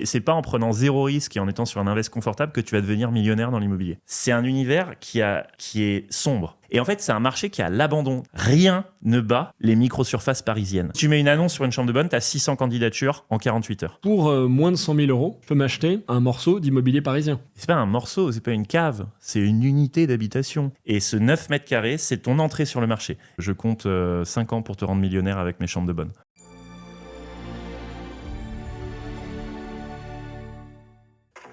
Et c'est pas en prenant zéro risque et en étant sur un invest confortable que tu vas devenir millionnaire dans l'immobilier. C'est un univers qui est sombre. Et en fait, c'est un marché qui a l'abandon. Rien ne bat les micro-surfaces parisiennes. Tu mets une annonce sur une chambre de bonne, tu as 600 candidatures en 48 heures. Pour moins de 100 000 euros, je peux m'acheter un morceau d'immobilier parisien. C'est pas un morceau, c'est pas une cave, c'est une unité d'habitation. Et ce 9 mètres carrés, c'est ton entrée sur le marché. Je compte 5 ans pour te rendre millionnaire avec mes chambres de bonne.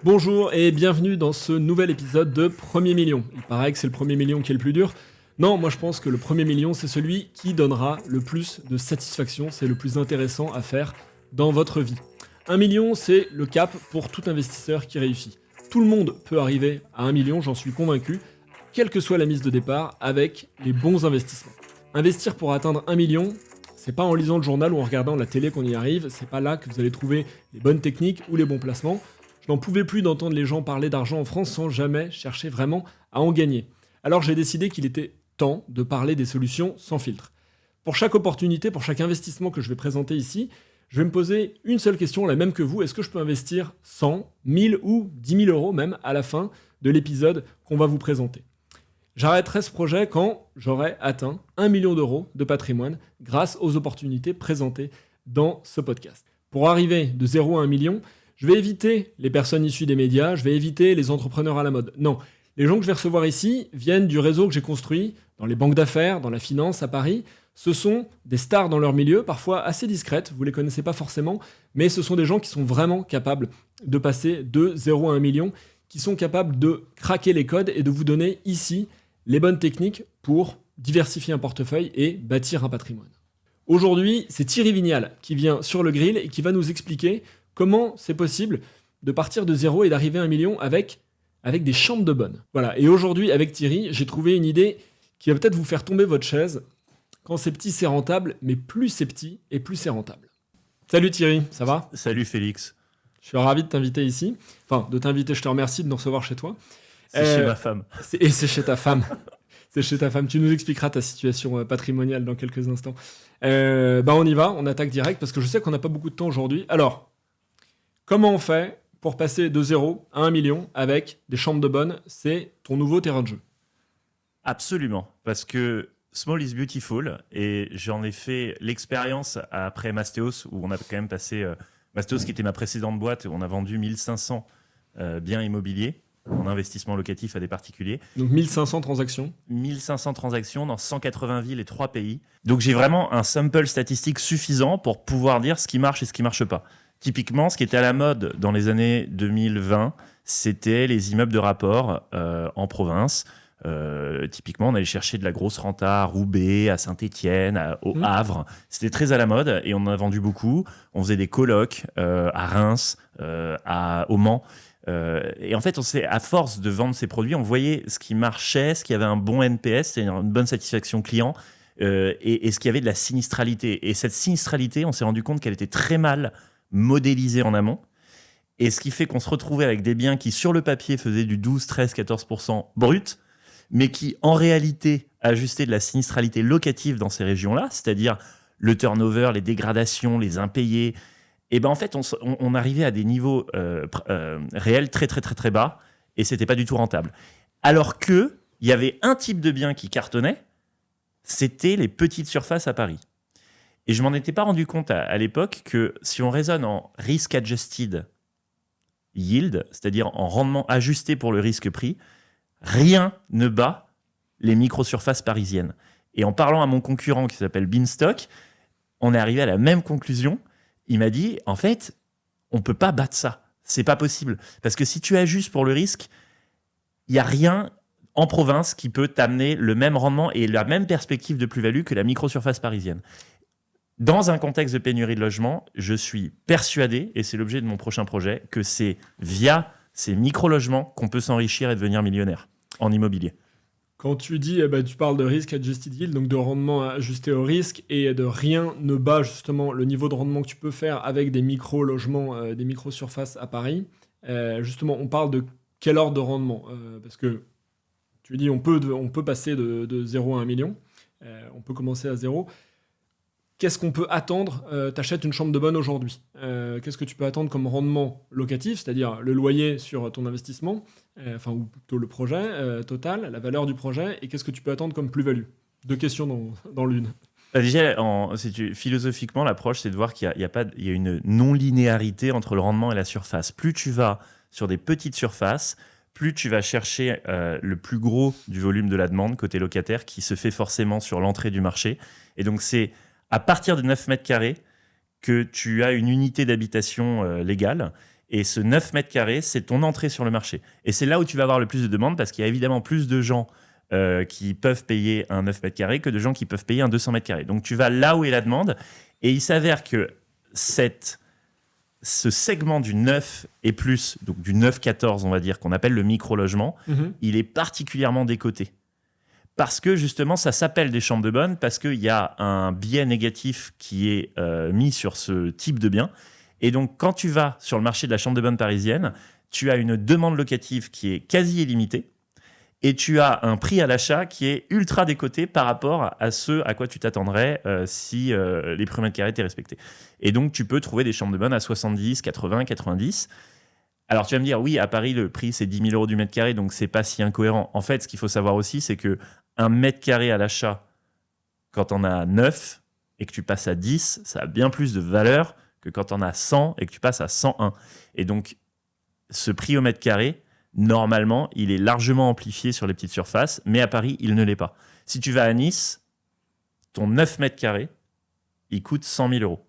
Bonjour et bienvenue dans ce nouvel épisode de Premier Million. Il paraît que c'est le premier million qui est le plus dur. Non, moi je pense que le premier million, c'est celui qui donnera le plus de satisfaction, c'est le plus intéressant à faire dans votre vie. 1 million, c'est le cap pour tout investisseur qui réussit. Tout le monde peut arriver à 1 million, j'en suis convaincu, quelle que soit la mise de départ, avec les bons investissements. Investir pour atteindre 1 million, c'est pas en lisant le journal ou en regardant la télé qu'on y arrive, c'est pas là que vous allez trouver les bonnes techniques ou les bons placements. Je n'en pouvais plus d'entendre les gens parler d'argent en France sans jamais chercher vraiment à en gagner. Alors j'ai décidé qu'il était temps de parler des solutions sans filtre. Pour chaque opportunité, pour chaque investissement que je vais présenter ici, je vais me poser une seule question, la même que vous. Est-ce que je peux investir 100, 1000 ou 10 000 euros même à la fin de l'épisode qu'on va vous présenter? J'arrêterai ce projet quand j'aurai atteint 1 million d'euros de patrimoine grâce aux opportunités présentées dans ce podcast. Pour arriver de 0 à 1 million, je vais éviter les personnes issues des médias, je vais éviter les entrepreneurs à la mode. Non, les gens que je vais recevoir ici viennent du réseau que j'ai construit dans les banques d'affaires, dans la finance à Paris. Ce sont des stars dans leur milieu, parfois assez discrètes, vous ne les connaissez pas forcément, mais ce sont des gens qui sont vraiment capables de passer de 0 à 1 million, qui sont capables de craquer les codes et de vous donner ici les bonnes techniques pour diversifier un portefeuille et bâtir un patrimoine. Aujourd'hui, c'est Thierry Vignal qui vient sur le grill et qui va nous expliquer comment c'est possible de partir de zéro et d'arriver à 1 million avec des chambres de bonne. Voilà, et aujourd'hui, avec Thierry, j'ai trouvé une idée qui va peut-être vous faire tomber votre chaise. Quand c'est petit, c'est rentable, mais plus c'est petit et plus c'est rentable. Salut Thierry, ça va? Salut Félix. Je suis ravi de t'inviter ici. Enfin, de t'inviter, je te remercie de nous recevoir chez toi. C'est chez ma femme. Et c'est chez ta femme. C'est chez ta femme. Tu nous expliqueras ta situation patrimoniale dans quelques instants. On y va, on attaque direct, parce que je sais qu'on n'a pas beaucoup de temps aujourd'hui. Alors, comment on fait pour passer de 0 à 1 million avec des chambres de bonne? C'est ton nouveau terrain de jeu. Absolument, parce que small is beautiful, et j'en ai fait l'expérience après Mastéos, où on a quand même passé... Mastéos, qui était ma précédente boîte, où on a vendu 1500 biens immobiliers en investissement locatif à des particuliers. Donc 1500 transactions. 1500 transactions dans 180 villes et 3 pays. Donc j'ai vraiment un sample statistique suffisant pour pouvoir dire ce qui marche et ce qui ne marche pas. Typiquement, ce qui était à la mode dans les années 2020, c'était les immeubles de rapport en province. Typiquement, on allait chercher de la grosse renta à Roubaix, à Saint-Étienne, au Havre. C'était très à la mode et on en a vendu beaucoup. On faisait des colocs à Reims, au Mans. Et en fait, à force de vendre ces produits, on voyait ce qui marchait, ce qui avait un bon NPS, c'est une bonne satisfaction client, et ce qui avait de la sinistralité. Et cette sinistralité, on s'est rendu compte qu'elle était très mal modélisée en amont. Et ce qui fait qu'on se retrouvait avec des biens qui, sur le papier, faisaient du 12, 13, 14% brut, mais qui, en réalité, ajustaient de la sinistralité locative dans ces régions-là, c'est-à-dire le turnover, les dégradations, les impayés. Et ben en fait, on arrivait à des niveaux réels très, très, très, très bas, et c'était pas du tout rentable. Alors qu'il y avait un type de bien qui cartonnait, c'était les petites surfaces à Paris. Et je m'en étais pas rendu compte à l'époque que si on raisonne en risk-adjusted yield, c'est-à-dire en rendement ajusté pour le risque-prix, rien ne bat les micro-surfaces parisiennes. Et en parlant à mon concurrent qui s'appelle Beanstalk, on est arrivé à la même conclusion. Il m'a dit, en fait, on ne peut pas battre ça. C'est pas possible. Parce que si tu ajustes pour le risque, il n'y a rien en province qui peut t'amener le même rendement et la même perspective de plus-value que la micro-surface parisienne. Dans un contexte de pénurie de logement, je suis persuadé, et c'est l'objet de mon prochain projet, que c'est via ces micro-logements qu'on peut s'enrichir et devenir millionnaire en immobilier. Quand tu dis, tu parles de risk adjusted yield, donc de rendement ajusté au risque, et de rien ne bat justement le niveau de rendement que tu peux faire avec des micro-logements, des micro-surfaces à Paris. Justement, on parle de quel ordre de rendement? Parce que tu dis on peut passer de 0 à 1 million, on peut commencer à 0. qu'est-ce qu'on peut attendre? T'achètes une chambre de bonne aujourd'hui. Qu'est-ce que tu peux attendre comme rendement locatif, c'est-à-dire le loyer sur ton investissement, ou plutôt le projet total, la valeur du projet, et qu'est-ce que tu peux attendre comme plus-value? 2 questions dans l'une. Déjà, philosophiquement, l'approche, c'est de voir qu'il y a une non-linéarité entre le rendement et la surface. Plus tu vas sur des petites surfaces, plus tu vas chercher le plus gros du volume de la demande côté locataire qui se fait forcément sur l'entrée du marché. Et donc, c'est à partir de 9 mètres carrés que tu as une unité d'habitation légale. Et ce 9 mètres carrés, c'est ton entrée sur le marché. Et c'est là où tu vas avoir le plus de demandes parce qu'il y a évidemment plus de gens qui peuvent payer un 9 mètres carrés que de gens qui peuvent payer un 200 mètres carrés. Donc, tu vas là où est la demande. Et il s'avère que ce segment du 9 et plus, donc du 9-14, on va dire, qu'on appelle le micro-logement, il est particulièrement décoté. Parce que justement, ça s'appelle des chambres de bonne, parce qu'il y a un biais négatif qui est mis sur ce type de bien. Et donc, quand tu vas sur le marché de la chambre de bonne parisienne, tu as une demande locative qui est quasi illimitée, et tu as un prix à l'achat qui est ultra décoté par rapport à ce à quoi tu t'attendrais si les prix au mètre carré étaient respectés. Et donc, tu peux trouver des chambres de bonne à 70, 80, 90. Alors, tu vas me dire, oui, à Paris, le prix, c'est 10 000 euros du mètre carré, donc c'est pas si incohérent. En fait, ce qu'il faut savoir aussi, c'est que un mètre carré à l'achat, quand on a 9 et que tu passes à 10, ça a bien plus de valeur que quand on a 100 et que tu passes à 101. Et donc, ce prix au mètre carré, normalement, il est largement amplifié sur les petites surfaces, mais à Paris, il ne l'est pas. Si tu vas à Nice, ton 9 mètres carrés, il coûte 100 000 euros.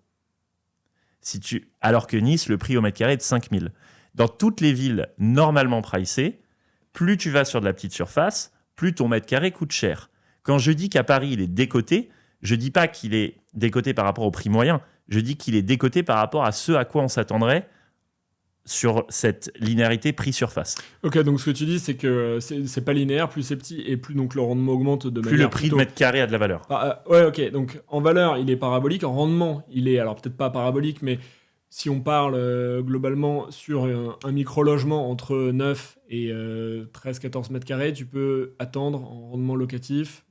Alors que Nice, le prix au mètre carré est de 5 000. Dans toutes les villes normalement pricées, plus tu vas sur de la petite surface, plus ton mètre carré coûte cher. Quand je dis qu'à Paris, il est décoté, je ne dis pas qu'il est décoté par rapport au prix moyen, je dis qu'il est décoté par rapport à ce à quoi on s'attendrait sur cette linéarité prix-surface. Ok, donc ce que tu dis, c'est que c'est pas linéaire, plus c'est petit, et plus donc le rendement augmente de manière... Plus le prix de mètre carré a de la valeur. Ouais, ok, donc en valeur, il est parabolique, en rendement, il est, alors peut-être pas parabolique, mais si on parle globalement sur un micro-logement entre 9 et 13-14 mètres carrés, tu peux attendre en rendement locatif,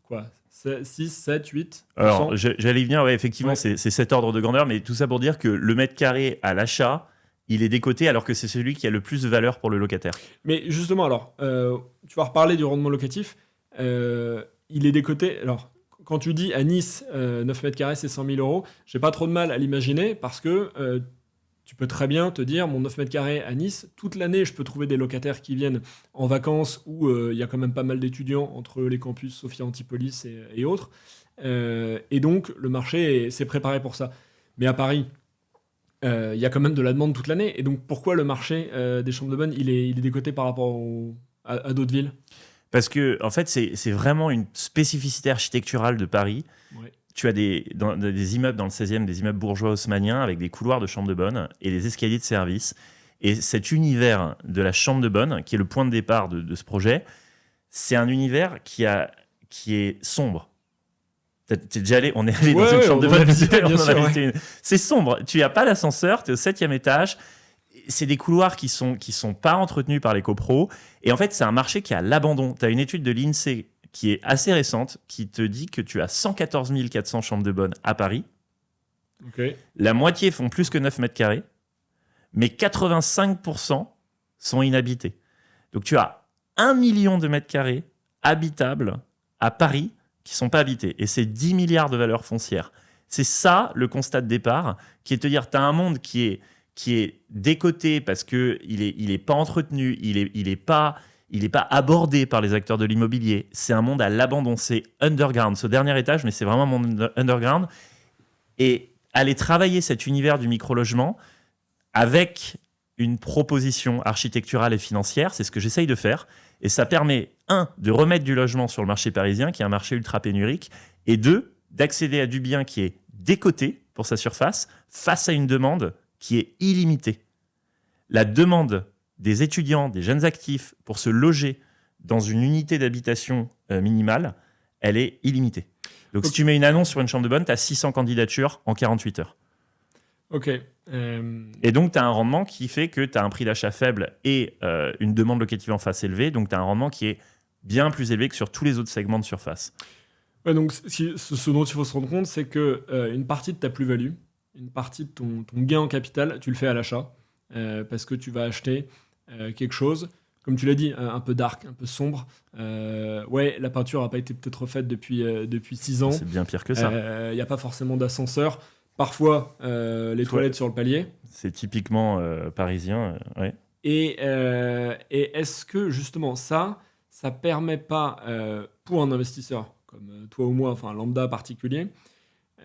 6, 7, 8 Alors, j'allais y venir, ouais, effectivement, c'est cet ordre de grandeur, mais tout ça pour dire que le mètre carré à l'achat, il est décoté alors que c'est celui qui a le plus de valeur pour le locataire. Mais justement, alors, tu vas reparler du rendement locatif. Il est décoté. Alors, quand tu dis à Nice, 9 mètres carrés, c'est 100 000 euros, j'ai pas trop de mal à l'imaginer parce que tu peux très bien te dire, mon 9 mètres carrés à Nice, toute l'année, je peux trouver des locataires qui viennent en vacances où il y a quand même pas mal d'étudiants entre les campus Sophia Antipolis et autres. Et donc, le marché s'est préparé pour ça. Mais à Paris, il y a quand même de la demande toute l'année. Et donc, pourquoi le marché des chambres de bonne, il est décoté par rapport à d'autres villes? Parce que, en fait, c'est vraiment une spécificité architecturale de Paris. Ouais. Tu as des immeubles dans le 16e, des immeubles bourgeois haussmanniens avec des couloirs de chambres de bonne et des escaliers de service. Et cet univers de la chambre de bonne, qui est le point de départ de ce projet, c'est un univers qui est sombre. T'es déjà allé, on est allé dans une chambre de bonne visuelle, on en a visité une. C'est sombre, tu n'as pas d'ascenseur, tu es au 7e étage, c'est des couloirs qui sont pas entretenus par les copros, et en fait c'est un marché qui est à l'abandon. Tu as une étude de l'INSEE qui est assez récente, qui te dit que tu as 114 400 chambres de bonne à Paris. Okay. La moitié font plus que 9 mètres carrés, mais 85% sont inhabités. Donc tu as 1 million de mètres carrés habitables à Paris qui ne sont pas habités. Et c'est 10 milliards de valeur foncière. C'est ça le constat de départ, qui est de te dire, tu as un monde qui est décoté parce qu'il est pas entretenu, il est pas abordé par les acteurs de l'immobilier. C'est un monde à l'abandon, c'est underground. Ce dernier étage, mais c'est vraiment un monde underground. Et aller travailler cet univers du micro-logement avec une proposition architecturale et financière, c'est ce que j'essaye de faire. Et ça permet, 1, de remettre du logement sur le marché parisien, qui est un marché ultra pénurique, et 2, d'accéder à du bien qui est décoté pour sa surface, face à une demande qui est illimitée. La demande des étudiants, des jeunes actifs, pour se loger dans une unité d'habitation minimale, elle est illimitée. Donc si tu mets une annonce sur une chambre de bonne, tu as 600 candidatures en 48 heures. Ok. Et donc, tu as un rendement qui fait que tu as un prix d'achat faible et une demande locative en face élevée. Donc, tu as un rendement qui est bien plus élevé que sur tous les autres segments de surface. Ouais, donc ce dont il faut se rendre compte, c'est que une partie de ta plus-value, une partie de ton gain en capital, tu le fais à l'achat, parce que tu vas acheter quelque chose, comme tu l'as dit, un peu dark, un peu sombre. Ouais, la peinture n'a pas été peut-être refaite depuis 6 ans. C'est bien pire que ça. Il n'y a pas forcément d'ascenseur. Parfois, les toilettes sur le palier. C'est typiquement parisien. Ouais. Et est-ce que justement ça permet pas pour un investisseur comme toi ou moi, enfin un lambda particulier,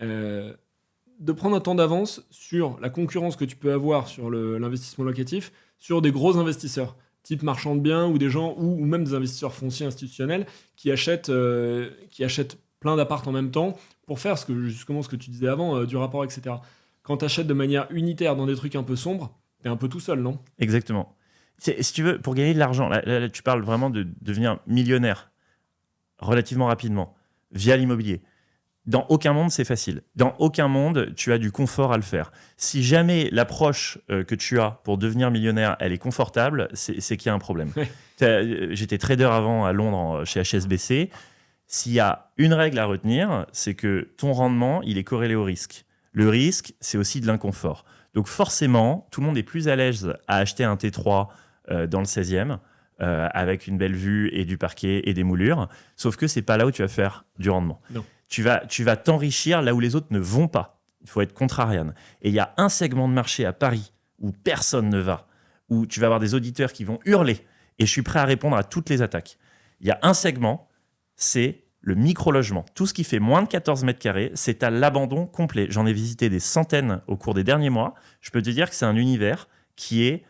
de prendre un temps d'avance sur la concurrence que tu peux avoir sur l'investissement locatif sur des gros investisseurs, type marchand de biens ou des gens ou même des investisseurs fonciers institutionnels qui achètent plein d'apparts en même temps pour faire ce que tu disais avant, du rapport, etc. Quand tu achètes de manière unitaire dans des trucs un peu sombres, t'es un peu tout seul, non? Exactement. Si tu veux, pour gagner de l'argent, là, tu parles vraiment de devenir millionnaire relativement rapidement via l'immobilier. Dans aucun monde, c'est facile. Dans aucun monde, tu as du confort à le faire. Si jamais l'approche que tu as pour devenir millionnaire, elle est confortable, c'est qu'il y a un problème. J'étais trader avant à Londres chez HSBC. S'il y a une règle à retenir, c'est que ton rendement, il est corrélé au risque. Le risque, c'est aussi de l'inconfort. Donc forcément, tout le monde est plus à l'aise à acheter un T3 dans le 16e, avec une belle vue et du parquet et des moulures, sauf que c'est pas là où tu vas faire du rendement. Non. Tu vas t'enrichir là où les autres ne vont pas. Il faut être contrarian. Et il y a un segment de marché à Paris où personne ne va, où tu vas avoir des auditeurs qui vont hurler, et je suis prêt à répondre à toutes les attaques. Il y a un segment, c'est le micro-logement. Tout ce qui fait moins de 14 mètres carrés, c'est à l'abandon complet. J'en ai visité des centaines au cours des derniers mois. Je peux te dire que c'est un univers qui est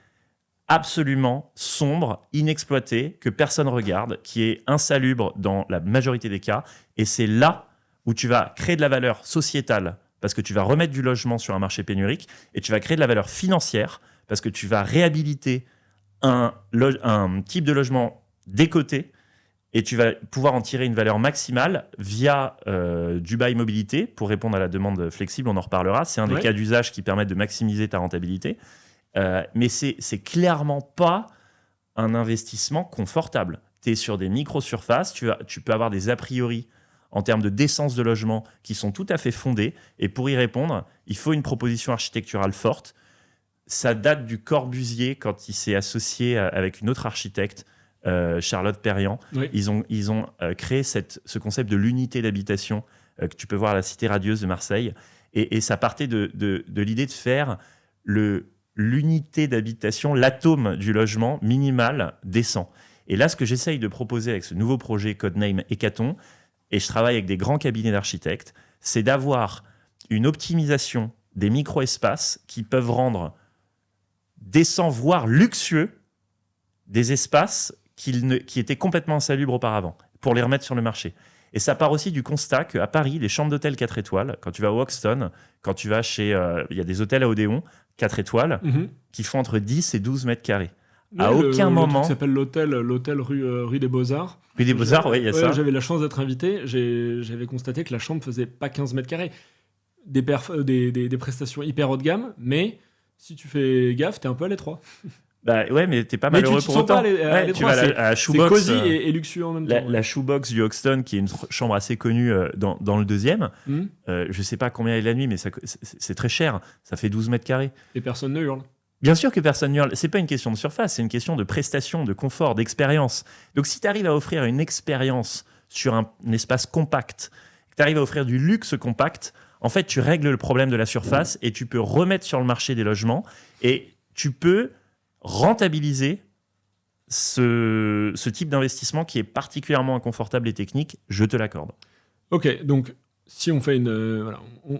absolument sombre, inexploité, que personne regarde, qui est insalubre dans la majorité des cas. Et c'est là où tu vas créer de la valeur sociétale, parce que tu vas remettre du logement sur un marché pénurique, et tu vas créer de la valeur financière, parce que tu vas réhabiliter un type de logement décoté, et tu vas pouvoir en tirer une valeur maximale via du bail mobilité, pour répondre à la demande flexible, on en reparlera. C'est un des cas d'usage qui permettent de maximiser ta rentabilité. Mais c'est clairement pas un investissement confortable. Tu es sur des micro-surfaces, tu peux avoir des a priori en termes de décence de logement qui sont tout à fait fondés. Et pour y répondre, il faut une proposition architecturale forte. Ça date du Corbusier quand il s'est associé avec une autre architecte, Charlotte Perriand. Oui. Ils ont créé ce concept de l'unité d'habitation que tu peux voir à la Cité radieuse de Marseille. Et ça partait de l'idée de faire l'unité d'habitation, l'atome du logement minimal décent. Et là, ce que j'essaye de proposer avec ce nouveau projet codename Hécaton, et je travaille avec des grands cabinets d'architectes, c'est d'avoir une optimisation des micro-espaces qui peuvent rendre décents, voire luxueux, des espaces qui étaient complètement insalubres auparavant, pour les remettre sur le marché. Et ça part aussi du constat qu'à Paris, les chambres d'hôtel 4 étoiles, quand tu vas au Hoxton, quand tu vas chez... il y a des hôtels à Odéon, 4 étoiles, qui font entre 10 et 12 mètres carrés. Oui, à aucun moment... Le truc s'appelle l'hôtel rue des Beaux-Arts. Rue des Beaux-Arts, oui, il y a ça. J'avais la chance d'être invité. J'avais constaté que la chambre faisait pas 15 mètres carrés. Des prestations hyper haut de gamme, mais si tu fais gaffe, t'es un peu à l'étroit. Bah ouais, mais t'es pas malheureux pour autant. Tu vas à la shoebox, c'est cosy et luxueux en même temps. La shoebox du Hoxton, qui est une chambre assez connue dans le 2e. Je sais pas combien est la nuit, mais c'est très cher. Ça fait 12 mètres carrés. Et personne ne hurle. Bien sûr que personne ne hurle. C'est pas une question de surface, c'est une question de prestation, de confort, d'expérience. Donc si tu arrives à offrir une expérience sur un espace compact, que tu arrives à offrir du luxe compact, en fait, tu règles le problème de la surface et tu peux remettre sur le marché des logements et tu peux rentabiliser ce type d'investissement qui est particulièrement inconfortable et technique, je te l'accorde. Ok, donc si on fait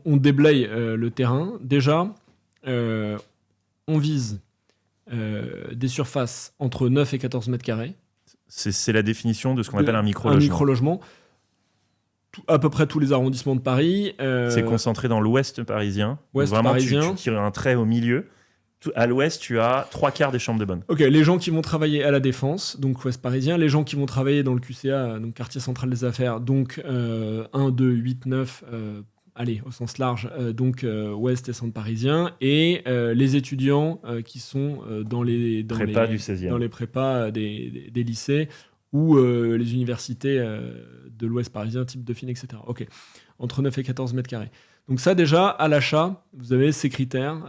on déblaye le terrain, déjà, on vise des surfaces entre 9 et 14 mètres carrés. C'est la définition de ce qu'on appelle un micro-logement. Un micro-logement. À peu près tous les arrondissements de Paris. C'est concentré dans l'ouest parisien. Ouest vraiment, parisien. Tu tires un trait au milieu. À l'ouest, tu as 3/4 des chambres de bonne. Ok, les gens qui vont travailler à la Défense, donc ouest parisien, les gens qui vont travailler dans le QCA, donc quartier central des affaires, donc 1, 2, 8, 9, allez, au sens large, donc ouest et centre parisien, et les étudiants qui sont dans les prépas du 16e. Dans les prépas des lycées, ou les universités de l'Ouest parisien, type Dauphine, etc. Ok, entre 9 et 14 mètres carrés. Donc ça déjà, à l'achat, vous avez ces critères,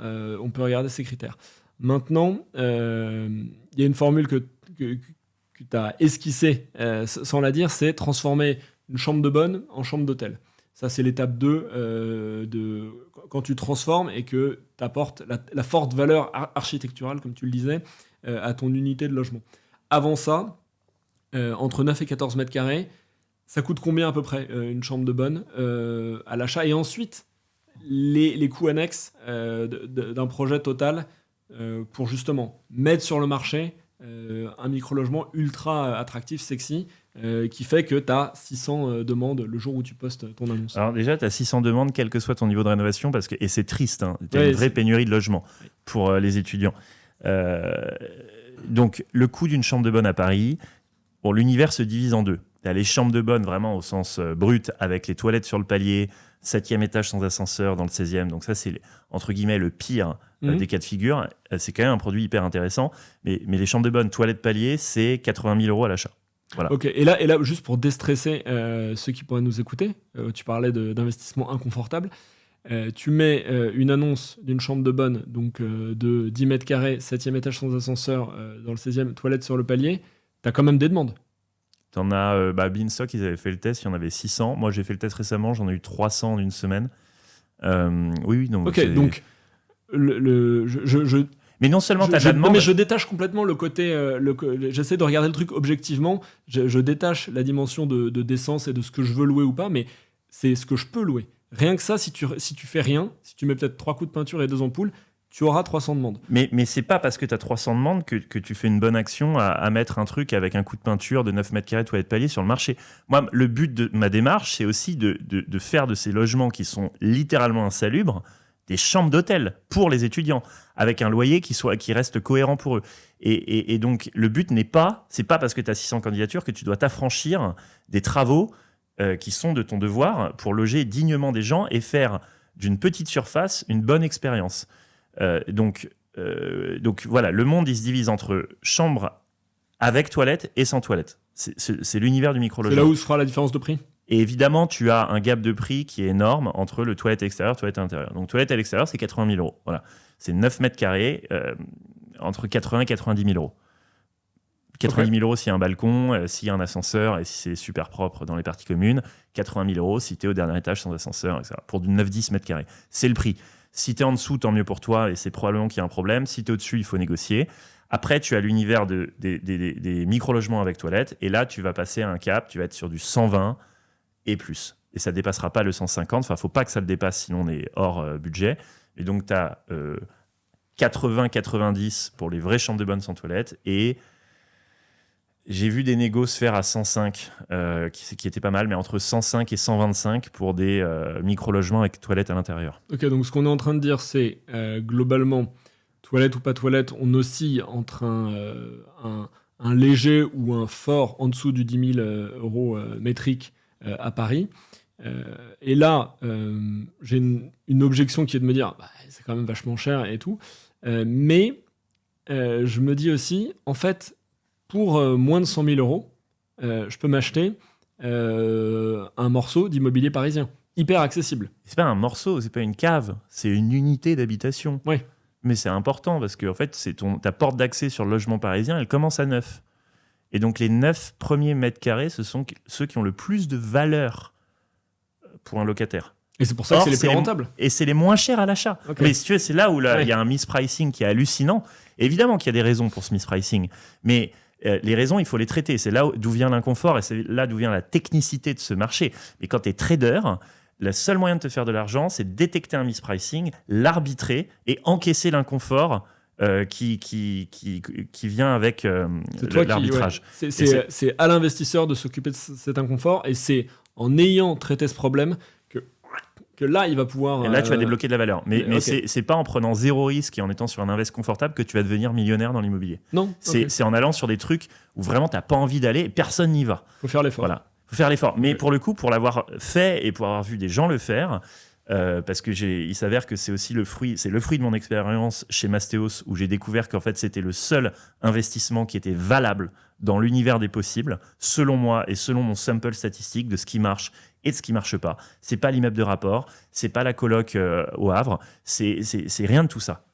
on peut regarder ces critères. Maintenant, il y a une formule que tu as esquissée sans la dire, c'est transformer une chambre de bonne en chambre d'hôtel. Ça, c'est l'étape 2 quand tu transformes et que tu apportes la forte valeur architecturale, comme tu le disais, à ton unité de logement. Avant ça, entre 9 et 14 mètres carrés, ça coûte combien à peu près une chambre de bonne à l'achat? Et ensuite, les coûts annexes d'un projet total pour justement mettre sur le marché un micro-logement ultra attractif, sexy, qui fait que tu as 600 demandes le jour où tu postes ton annonce. Alors déjà, tu as 600 demandes, quel que soit ton niveau de rénovation, et c'est triste, tu as une vraie pénurie de logements pour les étudiants. Donc, le coût d'une chambre de bonne à Paris, l'univers se divise en deux. Tu as les chambres de bonne vraiment au sens brut, avec les toilettes sur le palier, 7e étage sans ascenseur dans le 16e. Donc ça, c'est entre guillemets le pire des cas de figure. C'est quand même un produit hyper intéressant. Mais les chambres de bonne, toilettes palier, c'est 80 000 € à l'achat. Voilà. Ok, et là, juste pour déstresser ceux qui pourraient nous écouter, tu parlais d'investissement inconfortable. Tu mets une annonce d'une chambre de bonne, donc de 10 mètres carrés, 7e étage sans ascenseur, dans le 16e, toilette sur le palier, tu as quand même des demandes. T'en as, Beanstalk, ils avaient fait le test, il y en avait 600. Moi, j'ai fait le test récemment, j'en ai eu 300 en une semaine. Oui, donc. Ok, donc, mais non seulement tu as de la demande. Non, mais je détache complètement le côté. J'essaie de regarder le truc objectivement. Je détache la dimension de décence et de ce que je veux louer ou pas, mais c'est ce que je peux louer. Rien que ça, si tu fais rien, si tu mets peut-être 3 coups de peinture et 2 ampoules, tu auras 300 demandes. Mais c'est pas parce que tu as 300 demandes que tu fais une bonne action à mettre un truc avec un coup de peinture de 9 mètres carrés toilette palier sur le marché. Moi, le but de ma démarche, c'est aussi de faire de ces logements qui sont littéralement insalubres des chambres d'hôtel pour les étudiants, avec un loyer qui reste cohérent pour eux. Et donc, le but c'est pas parce que tu as 600 candidatures que tu dois t'affranchir des travaux qui sont de ton devoir pour loger dignement des gens et faire d'une petite surface une bonne expérience. Donc voilà, le monde il se divise entre chambre avec toilette et sans toilette. C'est l'univers du micro-logement. C'est là où se fera la différence de prix. Et évidemment, tu as un gap de prix qui est énorme entre le toilette extérieur et toilette intérieure. Donc toilette à l'extérieur, c'est 80 000 €. Voilà. C'est 9 mètres carrés, entre 80 et 90 000 €. 90 000 € s'il y a un balcon, s'il y a un ascenseur et si c'est super propre dans les parties communes. 80 000 € si tu es au dernier étage sans ascenseur, etc. Pour du 9-10 mètres carrés. C'est le prix. Si tu es en dessous, tant mieux pour toi et c'est probablement qu'il y a un problème. Si tu es au-dessus, il faut négocier. Après, tu as l'univers des micro-logements avec toilette et là, tu vas passer à un cap, tu vas être sur du 120 et plus. Et ça ne dépassera pas le 150. Enfin, il ne faut pas que ça le dépasse, sinon on est hors budget. Et donc, tu as 80-90 pour les vraies chambres de bonne sans toilette et j'ai vu des négos se faire à 105, qui étaient pas mal, mais entre 105 et 125 pour des micro-logements avec toilettes à l'intérieur. Ok, donc ce qu'on est en train de dire, c'est globalement, toilette ou pas toilette, on oscille entre un léger ou un fort en dessous du 10 000 € métrique à Paris. Et là, j'ai une objection qui est de me dire, c'est quand même vachement cher et tout. Mais je me dis aussi, en fait, pour moins de 100 000 €, je peux m'acheter un morceau d'immobilier parisien. Hyper accessible. C'est pas un morceau, c'est pas une cave, c'est une unité d'habitation. Oui. Mais c'est important parce que en fait, ta porte d'accès sur le logement parisien, elle commence à 9. Et donc les 9 premiers mètres carrés, ce sont ceux qui ont le plus de valeur pour un locataire. Et c'est pour ça que c'est les plus rentables. Et c'est les moins chers à l'achat. Okay. Mais si tu veux, c'est là où il y a un mispricing qui est hallucinant. Évidemment qu'il y a des raisons pour ce mispricing, mais les raisons, il faut les traiter. C'est là d'où vient l'inconfort et c'est là d'où vient la technicité de ce marché. Mais quand tu es trader, le seul moyen de te faire de l'argent, c'est de détecter un mispricing, l'arbitrer et encaisser l'inconfort qui vient avec l'arbitrage. Ouais. C'est à l'investisseur de s'occuper de cet inconfort et c'est en ayant traité ce problème que là, il va pouvoir... Et là, tu vas débloquer de la valeur. Mais c'est pas en prenant zéro risque et en étant sur un invest confortable que tu vas devenir millionnaire dans l'immobilier. Non. C'est en allant sur des trucs où vraiment, tu n'as pas envie d'aller et personne n'y va. Il faut faire l'effort. Voilà. Faut faire l'effort. Mais pour le coup, pour l'avoir fait et pour avoir vu des gens le faire, parce que il s'avère que c'est aussi le fruit de mon expérience chez Mastéos, où j'ai découvert qu'en fait c'était le seul investissement qui était valable dans l'univers des possibles, selon moi et selon mon sample statistique de ce qui marche et de ce qui marche pas. C'est pas l'immeuble de rapport, c'est pas la coloc au Havre, c'est rien de tout ça.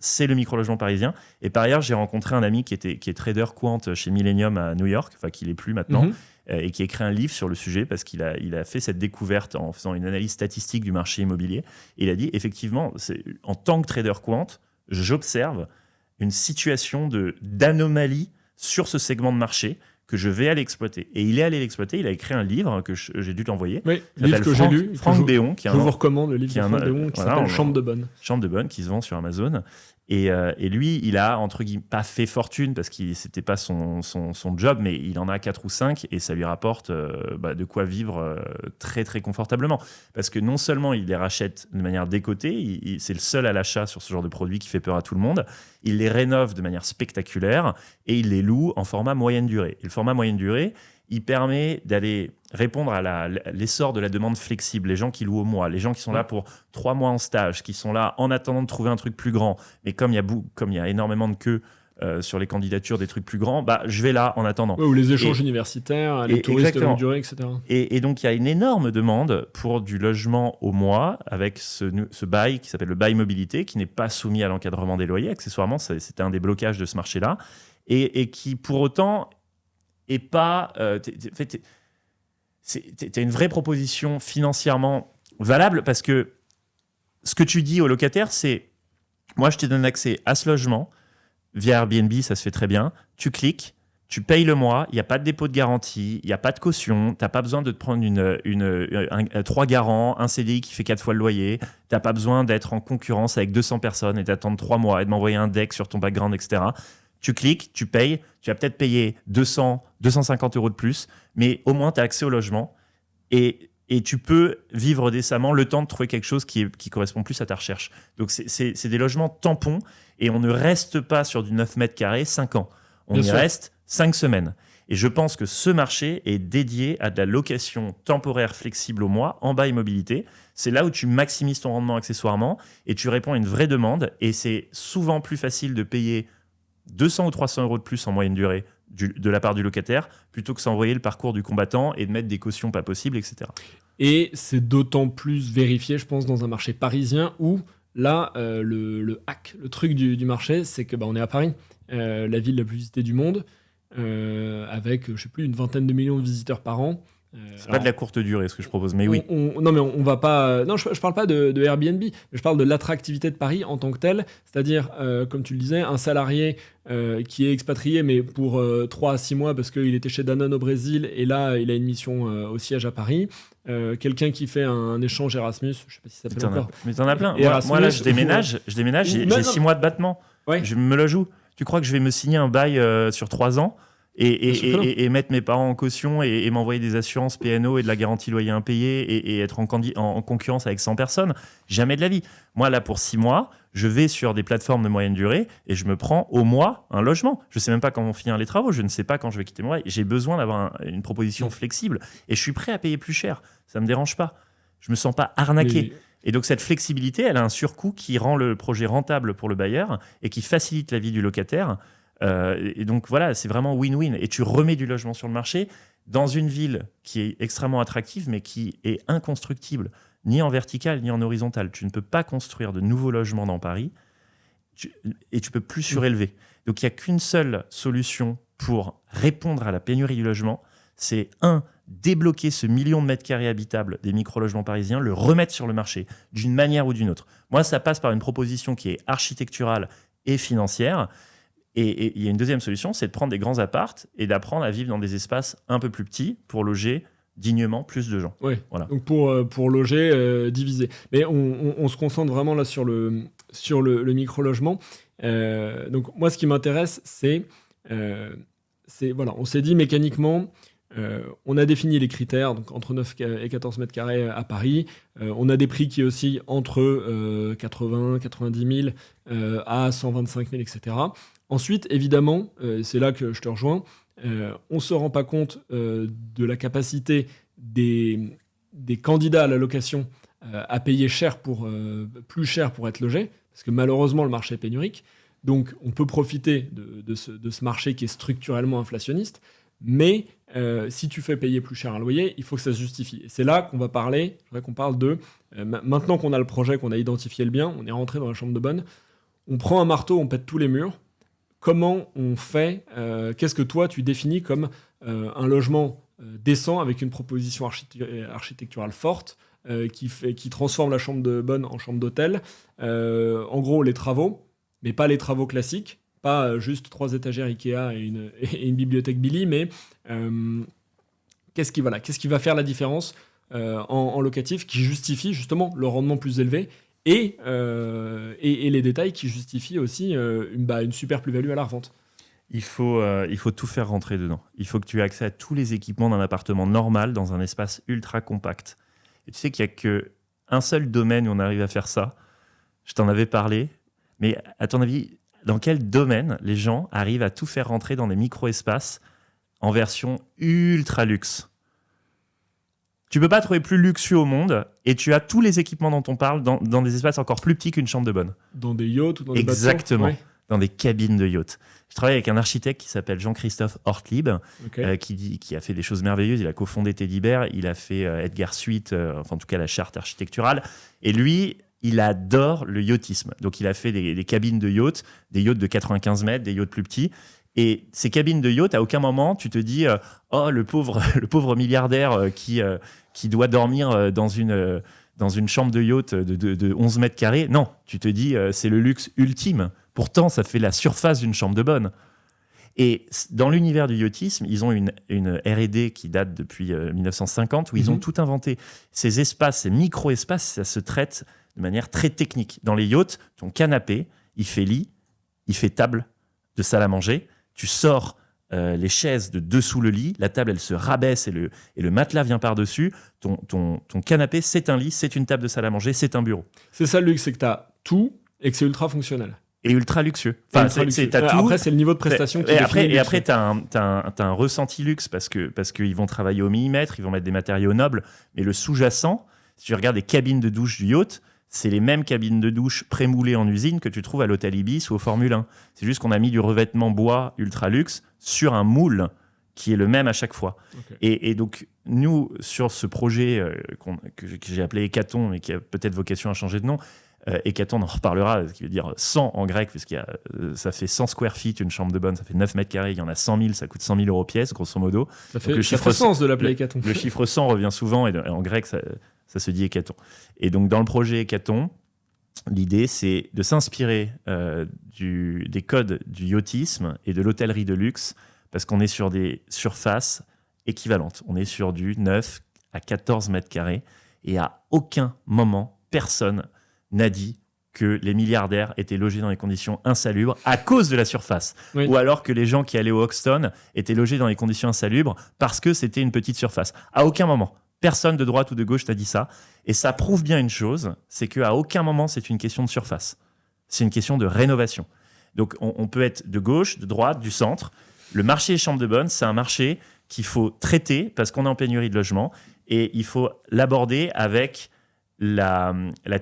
C'est le micro-logement parisien. Et par ailleurs, j'ai rencontré un ami qui est trader quant chez Millennium à New York, enfin qui l'est plus maintenant, et qui a écrit un livre sur le sujet parce qu'il a fait cette découverte en faisant une analyse statistique du marché immobilier. Et il a dit, effectivement, en tant que trader quant, j'observe une situation d'anomalie sur ce segment de marché que je vais aller exploiter. Et il est allé l'exploiter, il a écrit un livre que j'ai dû t'envoyer. Oui, livre que j'ai lu. Franck Béon. Je vous recommande le livre de Franck Béon qui s'appelle Chambre de bonne. Chambre de bonne, qui se vend sur Amazon. Et lui, il a, entre guillemets, pas fait fortune parce que c'était pas son job, mais il en a 4 ou 5 et ça lui rapporte de quoi vivre très, très confortablement. Parce que non seulement il les rachète de manière décotée, c'est le seul à l'achat sur ce genre de produit qui fait peur à tout le monde, il les rénove de manière spectaculaire et il les loue en format moyenne durée. Et le format moyenne durée, il permet d'aller répondre à l'essor de la demande flexible, les gens qui louent au mois, les gens qui sont là pour 3 mois en stage, qui sont là en attendant de trouver un truc plus grand. Mais comme il y a énormément de queues sur les candidatures des trucs plus grands, je vais là en attendant. Ouais, ou les échanges universitaires, les touristes de longue durée, etc. Et donc, il y a une énorme demande pour du logement au mois avec ce bail qui s'appelle le bail mobilité, qui n'est pas soumis à l'encadrement des loyers. Accessoirement, c'était un des blocages de ce marché-là. Et qui, pour autant, et pas. T'as une vraie proposition financièrement valable parce que ce que tu dis aux locataires, c'est moi, je te donne accès à ce logement via Airbnb, ça se fait très bien. Tu cliques, tu payes le mois, il n'y a pas de dépôt de garantie, il n'y a pas de caution, tu n'as pas besoin de te prendre 3 garants, un CDI qui fait 4 fois le loyer, tu n'as pas besoin d'être en concurrence avec 200 personnes et d'attendre 3 mois et de m'envoyer un deck sur ton background, etc. Tu cliques, tu payes, tu vas peut-être payer 200, 250 euros de plus, mais au moins tu as accès au logement et tu peux vivre décemment le temps de trouver quelque chose qui correspond plus à ta recherche. Donc c'est des logements tampons et on ne reste pas sur du 9 mètres carrés 5 ans. On y reste 5 semaines. Et je pense que ce marché est dédié à de la location temporaire flexible au mois en bail mobilité. C'est là où tu maximises ton rendement accessoirement et tu réponds à une vraie demande. Et c'est souvent plus facile de payer 200 ou 300 euros de plus en moyenne durée de la part du locataire, plutôt que s'envoyer le parcours du combattant et de mettre des cautions pas possibles, etc. Et c'est d'autant plus vérifié, je pense, dans un marché parisien où, là, le hack, le truc du marché, c'est que on est à Paris, la ville la plus visitée du monde, avec, je sais plus, une vingtaine de millions de visiteurs par an. C'est pas de la courte durée ce que je propose, mais oui. Non, mais on va pas. Non, je parle pas de Airbnb, mais je parle de l'attractivité de Paris en tant que telle. C'est-à-dire, comme tu le disais, un salarié qui est expatrié, mais pour 3 à 6 mois parce qu'il était chez Danone au Brésil et là, il a une mission au siège à Paris. Quelqu'un qui fait un échange Erasmus, je sais pas si ça s'appelle encore. Mais t'en as plein. Moi, là, je déménage, j'ai 6 mois de battement. Ouais. Je me loge où ? Tu crois que je vais me signer un bail sur 3 ans et mettre mes parents en caution et m'envoyer des assurances PNO et de la garantie loyer impayé et être en concurrence avec 100 personnes? Jamais de la vie. Moi, là, pour 6 mois, je vais sur des plateformes de moyenne durée et je me prends au mois un logement. Je ne sais même pas quand vont finir les travaux. Je ne sais pas quand je vais quitter mon bail. J'ai besoin d'avoir une proposition flexible et je suis prêt à payer plus cher. Ça ne me dérange pas. Je ne me sens pas arnaqué. Et donc, cette flexibilité, elle a un surcoût qui rend le projet rentable pour le bailleur et qui facilite la vie du locataire. Et donc voilà, c'est vraiment win-win. Et tu remets du logement sur le marché dans une ville qui est extrêmement attractive, mais qui est inconstructible, ni en vertical, ni en horizontal. Tu ne peux pas construire de nouveaux logements dans Paris et tu peux plus surélever. Donc il n'y a qu'une seule solution pour répondre à la pénurie du logement, c'est débloquer ce 1 million de mètres carrés habitables des micro-logements parisiens, le remettre sur le marché d'une manière ou d'une autre. Moi, ça passe par une proposition qui est architecturale et financière. Et il y a une deuxième solution, c'est de prendre des grands appartes et d'apprendre à vivre dans des espaces un peu plus petits pour loger dignement plus de gens. Oui, voilà. Donc pour loger, diviser. Mais on se concentre vraiment là sur le micro-logement. Donc moi, ce qui m'intéresse, c'est voilà, on s'est dit mécaniquement, on a défini les critères, donc entre 9 et 14 mètres carrés à Paris. On a des prix qui oscillent entre 80, 90 000 à 125 000, etc. Ensuite, évidemment, c'est là que je te rejoins, on ne se rend pas compte de la capacité des candidats à la location à payer plus cher pour être logé, parce que malheureusement le marché est pénurique. Donc on peut profiter de ce marché qui est structurellement inflationniste, mais si tu fais payer plus cher un loyer, il faut que ça se justifie. Et c'est là qu'on va parler, je voudrais qu'on parle de, maintenant qu'on a le projet, qu'on a identifié le bien, on est rentré dans la chambre de bonne, on prend un marteau, on pète tous les murs. Comment on fait, qu'est-ce que toi tu définis comme un logement décent avec une proposition architecturale forte qui transforme la chambre de bonne en chambre d'hôtel. En gros, les travaux, mais pas les travaux classiques, pas juste 3 étagères Ikea et une bibliothèque Billy, mais qu'est-ce qui va faire la différence en locatif qui justifie justement le rendement plus élevé et les détails qui justifient aussi une super plus-value à la revente. Il faut tout faire rentrer dedans. Il faut que tu aies accès à tous les équipements d'un appartement normal dans un espace ultra compact. Et tu sais qu'il n'y a qu'un seul domaine où on arrive à faire ça. Je t'en avais parlé. Mais à ton avis, dans quel domaine les gens arrivent à tout faire rentrer dans des micro-espaces en version ultra luxe ? Tu peux pas trouver plus luxueux au monde et tu as tous les équipements dont on parle dans des espaces encore plus petits qu'une chambre de bonne. Dans des yachts ou dans des bateaux ? Exactement. Ouais. Dans des cabines de yacht. Je travaille avec un architecte qui s'appelle Jean-Christophe Ortlieb, Okay. qui a fait des choses merveilleuses. Il a cofondé Teddy Bear, il a fait Edgar Suite, enfin en tout cas la charte architecturale. Et lui, il adore le yachtisme. Donc il a fait des cabines de yacht, des yachts de 95 mètres, des yachts plus petits. Et ces cabines de yacht, à aucun moment, tu te dis oh, le pauvre milliardaire qui doit dormir dans une chambre de yacht de 11 mètres carrés. Non, tu te dis c'est le luxe ultime. Pourtant, ça fait la surface d'une chambre de bonne. Et dans l'univers du yachtisme, ils ont une R&D qui date depuis 1950 où ils ont tout inventé. Ces espaces, ces micro-espaces, ça se traite de manière très technique. Dans les yachts, ton canapé, il fait lit, il fait table de salle à manger. Tu sors les chaises de dessous le lit, la table, elle se rabaisse et le matelas vient par-dessus. Ton canapé, c'est un lit, c'est une table de salle à manger, c'est un bureau. C'est ça le luxe, c'est que tu as tout et que c'est ultra fonctionnel. Et ultra luxueux. Enfin, ultra luxueux. T'as tout. Après, c'est le niveau de prestation qui après, définit le luxe. après, t'as un ressenti luxe parce qu'ils vont travailler au millimètre, ils vont mettre des matériaux nobles. Mais le sous-jacent, si tu regardes les cabines de douche du yacht, c'est les mêmes cabines de douche prémoulées en usine que tu trouves à l'hôtel Ibis ou au Formule 1. C'est juste qu'on a mis du revêtement bois ultra luxe sur un moule qui est le même à chaque fois. Okay. Et donc, nous, sur ce projet que j'ai appelé Hécaton et qui a peut-être vocation à changer de nom, Hécaton, on en reparlera, ce qui veut dire 100 en grec, parce que ça fait 100 square feet, une chambre de bonne, ça fait 9 mètres carrés, il y en a 100 000, ça coûte 100 000 euros pièce, grosso modo. Ça fait sens de l'appeler Hécaton. Le chiffre 100 revient souvent, et en grec, ça se dit Hécaton. Et donc, dans le projet Hécaton, l'idée, c'est de s'inspirer des codes du yachtisme et de l'hôtellerie de luxe, parce qu'on est sur des surfaces équivalentes. On est sur du 9 à 14 mètres carrés, et à aucun moment, personne n'a dit que les milliardaires étaient logés dans des conditions insalubres à cause de la surface. Oui. Ou alors que les gens qui allaient au Hoxton étaient logés dans des conditions insalubres parce que c'était une petite surface. À aucun moment. Personne de droite ou de gauche t'a dit ça. Et ça prouve bien une chose, c'est qu'à aucun moment, c'est une question de surface. C'est une question de rénovation. Donc, on peut être de gauche, de droite, du centre. Le marché des chambres de bonne, c'est un marché qu'il faut traiter parce qu'on est en pénurie de logements et il faut l'aborder avec la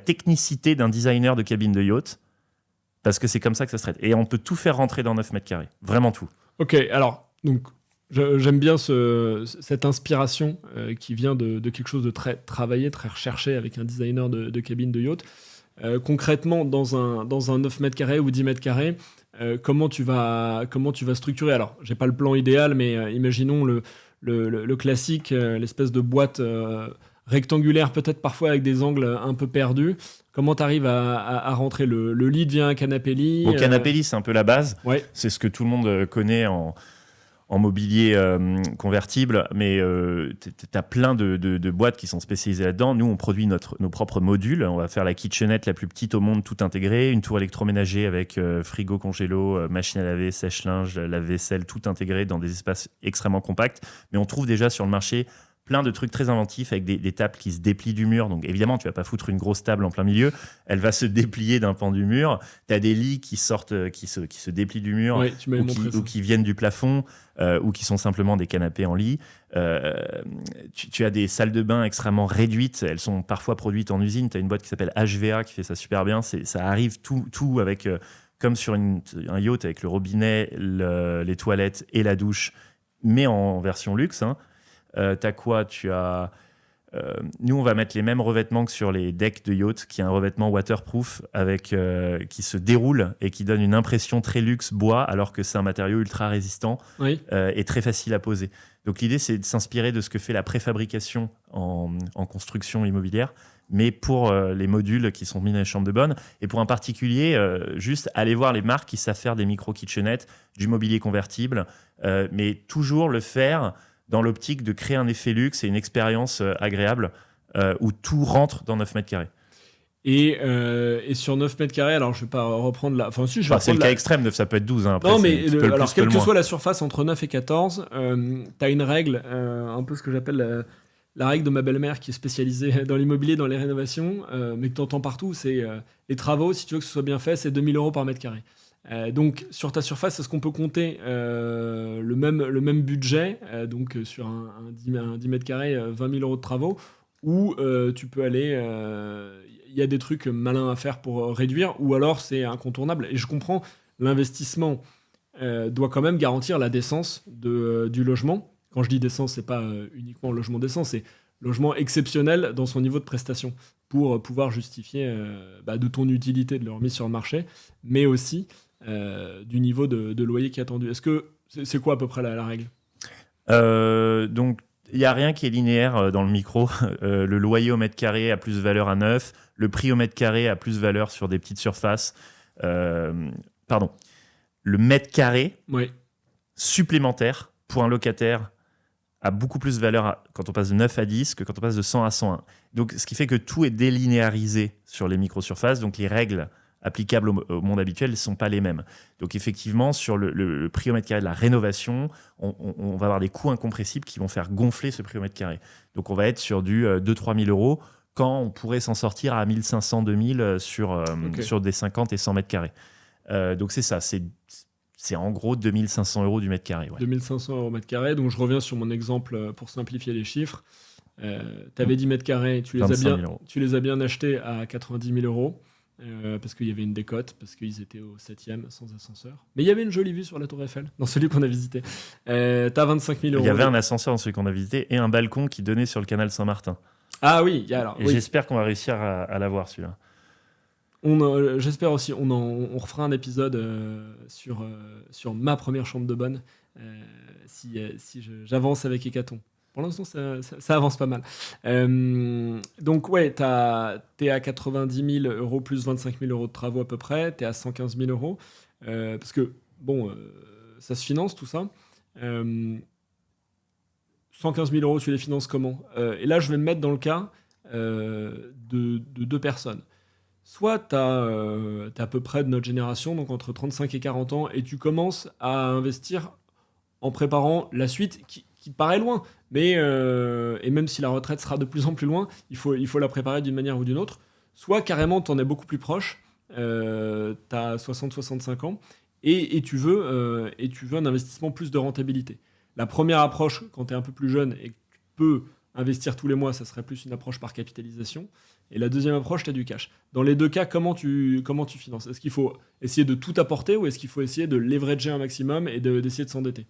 technicité d'un designer de cabine de yacht, parce que c'est comme ça que ça se traite. Et on peut tout faire rentrer dans 9 mètres carrés. Vraiment tout. Ok, alors, donc, j'aime bien cette inspiration qui vient de quelque chose de très travaillé, très recherché avec un designer de cabine de yacht. Concrètement, dans un 9 mètres carrés ou 10 mètres carrés, comment tu vas structurer ? Alors, j'ai pas le plan idéal, mais imaginons le classique, l'espèce de boîte rectangulaire, peut-être parfois avec des angles un peu perdus. Comment tu arrives à rentrer le lit devient un canapé-lit. Bon, canapé-lit, c'est un peu la base. Ouais. C'est ce que tout le monde connaît en mobilier convertible, mais tu as plein de boîtes qui sont spécialisées là-dedans. Nous, on produit nos propres modules. On va faire la kitchenette la plus petite au monde, tout intégré, une tour électroménager avec frigo, congélo, machine à laver, sèche-linge, lave-vaisselle, tout intégré dans des espaces extrêmement compacts. Mais on trouve déjà sur le marché plein de trucs très inventifs avec des tables qui se déplient du mur. Donc évidemment, tu vas pas foutre une grosse table en plein milieu, elle va se déplier d'un pan du mur. Tu as des lits qui sortent, qui se déplient du mur, Ouais, tu m'avais montré ça. ou qui viennent du plafond, ou qui sont simplement des canapés en lit. Tu as des salles de bain extrêmement réduites, elles sont parfois produites en usine. Tu as une boîte qui s'appelle HVA qui fait ça super bien. Ça arrive tout avec, comme sur un yacht, avec le robinet, les toilettes et la douche, mais en version luxe. Hein. T'as quoi? Nous, on va mettre les mêmes revêtements que sur les decks de yacht, qui est un revêtement waterproof qui se déroule et qui donne une impression très luxe bois, alors que c'est un matériau ultra résistant Oui. et très facile à poser. Donc l'idée, c'est de s'inspirer de ce que fait la préfabrication en construction immobilière, mais pour les modules qui sont mis dans les chambres de bonne. Et pour un particulier, juste aller voir les marques qui savent faire des micro-kitchenettes, du mobilier convertible, mais toujours le faire dans l'optique de créer un effet luxe et une expérience agréable où tout rentre dans 9 mètres carrés. Et sur 9 mètres carrés, alors je vais pas reprendre la... Enfin si, je vais C'est le reprendre cas la... extrême, 9, ça peut être 12. Hein, après, Non, mais alors, quelle que moins. soit la surface entre 9 et 14, t'as une règle, un peu ce que j'appelle la règle de ma belle-mère qui est spécialisée dans l'immobilier, dans les rénovations, mais que t'entends partout, c'est les travaux, si tu veux que ce soit bien fait, c'est 2 000 € par mètre carré. Donc sur ta surface, est-ce qu'on peut compter le même budget, donc sur un 10 mètres carrés, 20 000 € de travaux, ou tu peux aller... Il y a des trucs malins à faire pour réduire, ou alors c'est incontournable. Et je comprends, l'investissement doit quand même garantir la décence du logement. Quand je dis décence, c'est pas uniquement logement décent, c'est logement exceptionnel dans son niveau de prestation pour pouvoir justifier de ton utilité de le remise sur le marché, mais aussi du niveau de loyer qui est attendu. Est-ce que c'est quoi à peu près la règle? Donc, il n'y a rien qui est linéaire dans le micro. Le loyer au mètre carré a plus valeur à neuf. Le prix au mètre carré a plus valeur sur des petites surfaces. Le mètre carré supplémentaire pour un locataire a beaucoup plus valeur quand on passe de 9 à 10 que quand on passe de 100 à 101. Donc, ce qui fait que tout est délinéarisé sur les microsurfaces. Donc, les règles applicables au monde habituel ne sont pas les mêmes. Donc effectivement, sur le prix au mètre carré de la rénovation, on va avoir des coûts incompressibles qui vont faire gonfler ce prix au mètre carré. Donc on va être sur du 2-3 000 € quand on pourrait s'en sortir à 1 500-2 000 sur des 50 et 100 mètres carrés. Donc c'est ça, c'est en gros 2 500 € du mètre carré. Ouais. 2 500 € mètre carré, donc je reviens sur mon exemple pour simplifier les chiffres. Tu avais 10 mètres carrés, tu les as bien achetés à 90 000 €. Parce qu'il y avait une décote, parce qu'ils étaient au 7e sans ascenseur. Mais il y avait une jolie vue sur la Tour Eiffel, dans celui qu'on a visité. T'as 25 000 €. Il y avait un ascenseur dans celui qu'on a visité et un balcon qui donnait sur le canal Saint-Martin. Ah oui, alors. Et j'espère qu'on va réussir à l'avoir celui-là. J'espère aussi. On refera un épisode sur ma première chambre de bonne si j'avance avec Hécaton. Pour l'instant, ça avance pas mal. Donc, ouais, t'es à 90 000 € plus 25 000 € de travaux à peu près. T'es à 115 000 €. Parce que, bon, ça se finance tout ça. 115 000 €, tu les finances comment? Et là, je vais me mettre dans le cas de deux personnes. Soit t'as à peu près de notre génération, donc entre 35 et 40 ans, et tu commences à investir en préparant la suite qui te paraît loin. Mais et même si la retraite sera de plus en plus loin, il faut la préparer d'une manière ou d'une autre. Soit carrément, tu en es beaucoup plus proche, tu as 60-65 ans, et tu veux un investissement plus de rentabilité. La première approche, quand tu es un peu plus jeune et que tu peux investir tous les mois, ça serait plus une approche par capitalisation. Et la deuxième approche, tu as du cash. Dans les deux cas, comment tu finances? Est-ce qu'il faut essayer de tout apporter ou est-ce qu'il faut essayer de leverager un maximum et d'essayer de s'endetter?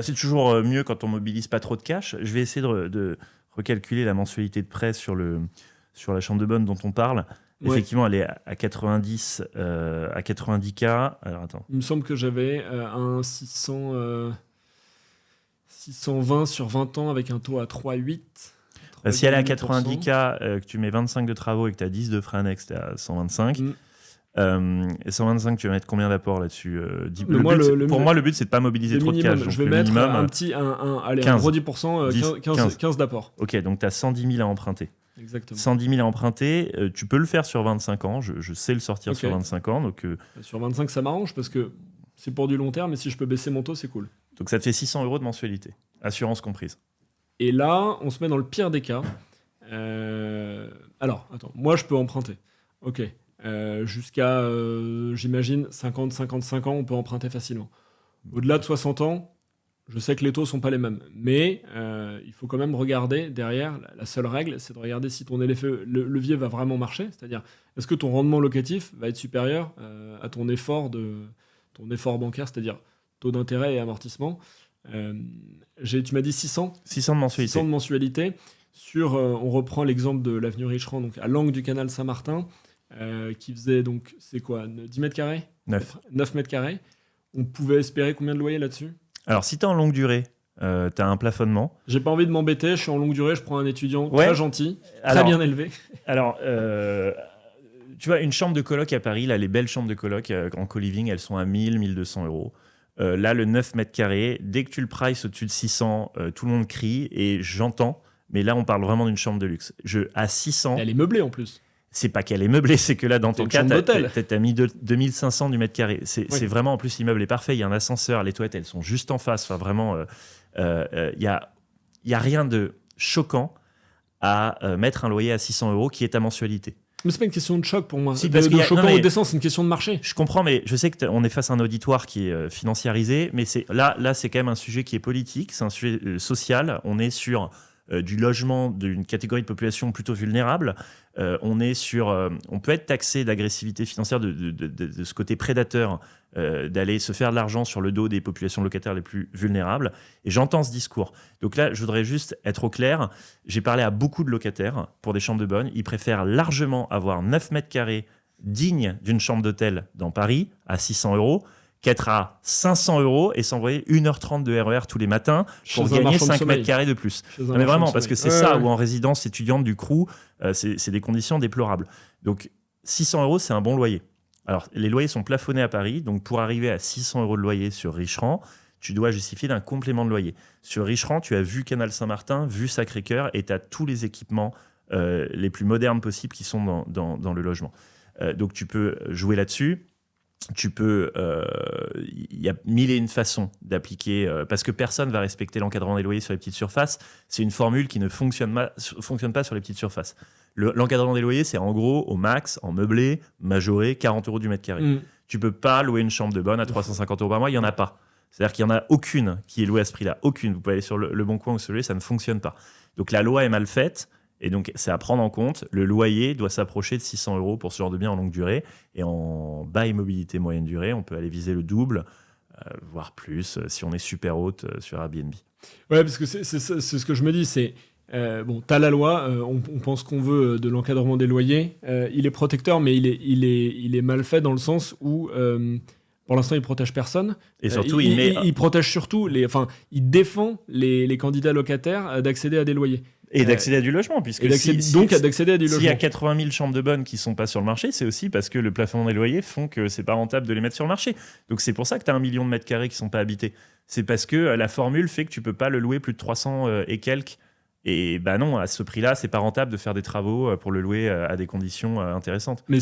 C'est toujours mieux quand on mobilise pas trop de cash. Je vais essayer de recalculer la mensualité de prêt sur la chambre de bonne dont on parle. Ouais. Effectivement, elle est à 90 K. Alors attends. Il me semble que j'avais un 620 sur 20 ans avec un taux à 3,8. Si elle est à 90 K, que tu mets 25 de travaux et que tu as 10 de frais annexes, tu es à 125. Et 125, tu vas mettre combien d'apports là-dessus? Pour moi, le but, c'est de ne pas mobiliser trop de cash. Je vais mettre un 15. Gros 10%, 15 d'apports. Ok, donc tu as 110 000 à emprunter. Exactement. 110 000 à emprunter, tu peux le faire sur 25 ans. Je sais le sortir sur 25 ans. Donc, sur 25, ça m'arrange parce que c'est pour du long terme, mais si je peux baisser mon taux, c'est cool. Donc ça te fait 600 € de mensualité, assurance comprise. Et là, on se met dans le pire des cas. Alors, attends, moi, je peux emprunter. Ok. Jusqu'à, j'imagine, 50-55 ans, on peut emprunter facilement. Au-delà de 60 ans, je sais que les taux sont pas les mêmes. Mais il faut quand même regarder derrière. La seule règle, c'est de regarder si ton levier va vraiment marcher. C'est-à-dire, est-ce que ton rendement locatif va être supérieur à ton effort bancaire, c'est-à-dire taux d'intérêt et amortissement. Tu m'as dit 600 600 de mensualité. 600 de mensualité. On reprend l'exemple de l'avenue Richeran, donc à l'angle du canal Saint-Martin, qui faisait donc, c'est quoi, 10 mètres carrés 9 mètres carrés. On pouvait espérer combien de loyer là-dessus? Alors, si tu es en longue durée, tu as un plafonnement. J'ai pas envie de m'embêter, je suis en longue durée, je prends un étudiant très gentil, très bien élevé. Alors, tu vois, une chambre de coloc à Paris, là, les belles chambres de coloc en co-living, elles sont à 1000, 1200 euros. Là, le 9 mètres carrés, dès que tu le prices au-dessus de 600, tout le monde crie et j'entends. Mais là, on parle vraiment d'une chambre de luxe. À 600... Elle est meublée en plus. C'est pas qu'elle est meublée, c'est que là, dans ton cas, t'as mis 2500 du mètre carré. C'est vraiment, en plus, l'immeuble est parfait. Il y a un ascenseur, les toilettes, elles sont juste en face. Enfin, vraiment, il y a rien de choquant à mettre un loyer à 600 euros qui est ta mensualité. Mais c'est pas une question de choc pour moi. Si, de choquant ou décent, c'est une question de marché. Je comprends, mais je sais qu'on est face à un auditoire qui est financiarisé, mais là, c'est quand même un sujet qui est politique, c'est un sujet social. On est sur du logement d'une catégorie de population plutôt vulnérable. On peut être taxé d'agressivité financière, de ce côté prédateur, d'aller se faire de l'argent sur le dos des populations locataires les plus vulnérables. Et j'entends ce discours. Donc là, je voudrais juste être au clair. J'ai parlé à beaucoup de locataires pour des chambres de bonne. Ils préfèrent largement avoir 9 mètres carrés dignes d'une chambre d'hôtel dans Paris à 600 euros qu'être à 500 euros et s'envoyer 1h30 de RER tous les matins pour gagner 5 mètres carrés de plus. Non, mais vraiment, parce que c'est ça, ou en résidence étudiante du CRU, c'est des conditions déplorables. Donc 600 euros, c'est un bon loyer. Alors, les loyers sont plafonnés à Paris, donc pour arriver à 600 euros de loyer sur Richeran, tu dois justifier d'un complément de loyer. Sur Richeran, tu as vu Canal Saint-Martin, vu Sacré-Cœur, et tu as tous les équipements les plus modernes possibles qui sont dans le logement. Donc tu peux jouer là-dessus. Il y a mille et une façons d'appliquer, parce que personne va respecter l'encadrement des loyers sur les petites surfaces. C'est une formule qui ne fonctionne pas sur les petites surfaces. L'encadrement des loyers, c'est en gros, au max, en meublé, majoré, 40 euros du mètre carré. Tu peux pas louer une chambre de bonne à 350 euros par mois, il n'y en a pas. C'est-à-dire qu'il n'y en a aucune qui est louée à ce prix-là. Aucune. Vous pouvez aller sur le Bon Coin ou celui-là, ça ne fonctionne pas. Donc la loi est mal faite. Et donc, c'est à prendre en compte. Le loyer doit s'approcher de 600 euros pour ce genre de bien en longue durée. Et en bail mobilité moyenne durée, on peut aller viser le double, voire plus, si on est super haute sur Airbnb. Ouais, parce que c'est ce que je me dis. C'est t'as la loi, on pense qu'on veut de l'encadrement des loyers. Il est protecteur, mais il est mal fait dans le sens où... pour l'instant, il protège personne. Et surtout, il protège surtout il défend les candidats locataires d'accéder à des loyers. Et d'accéder à du logement, puisque d'accéder à du logement. S'il y a 80 000 chambres de bonne qui ne sont pas sur le marché, c'est aussi parce que le plafonnement des loyers font que c'est pas rentable de les mettre sur le marché. Donc c'est pour ça que tu as 1 million de mètres carrés qui ne sont pas habités. C'est parce que la formule fait que tu peux pas le louer plus de 300 et quelques. Et non, à ce prix-là, c'est pas rentable de faire des travaux pour le louer à des conditions intéressantes. Mais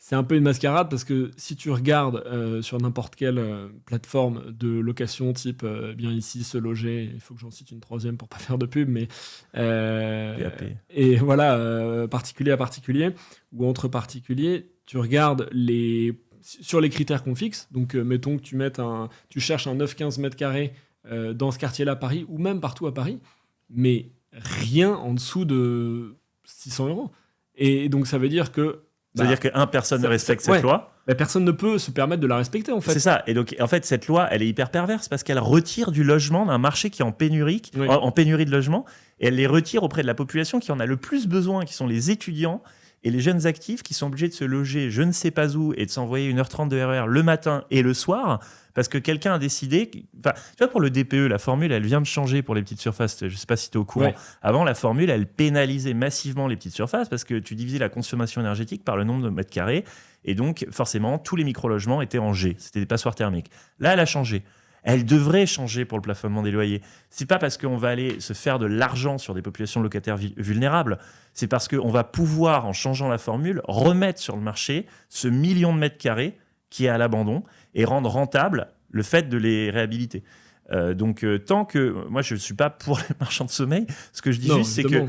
c'est un peu une mascarade parce que si tu regardes sur n'importe quelle plateforme de location type bien ici, Se Loger, il faut que j'en cite une troisième pour pas faire de pub, mais et voilà, particulier à particulier ou entre particuliers, tu regardes sur les critères qu'on fixe. Donc mettons que tu cherches un 9-15 mètres carrés dans ce quartier-là à Paris ou même partout à Paris, mais rien en dessous de 600 euros. Et donc ça veut dire que c'est-à-dire que personne ne respecte cette loi. Personne ne peut se permettre de la respecter, en fait. C'est ça. Et donc, en fait, cette loi, elle est hyper perverse parce qu'elle retire du logement d'un marché qui est en pénurie de logement, et elle les retire auprès de la population qui en a le plus besoin, qui sont les étudiants et les jeunes actifs qui sont obligés de se loger je ne sais pas où et de s'envoyer 1h30 de RER le matin et le soir parce que quelqu'un a décidé... Enfin, tu vois, pour le DPE, la formule, elle vient de changer pour les petites surfaces. Je ne sais pas si tu es au courant. Ouais. Avant, la formule, elle pénalisait massivement les petites surfaces parce que tu divisais la consommation énergétique par le nombre de mètres carrés. Et donc, forcément, tous les micro-logements étaient en G. C'était des passoires thermiques. Là, elle a changé. Elle devrait changer pour le plafonnement des loyers. C'est pas parce qu'on va aller se faire de l'argent sur des populations locataires vulnérables. C'est parce qu'on va pouvoir, en changeant la formule, remettre sur le marché ce 1 million de mètres carrés qui est à l'abandon et rendre rentable le fait de les réhabiliter. Donc, tant que... Moi, je ne suis pas pour les marchands de sommeil. Ce que je dis Non, juste, c'est que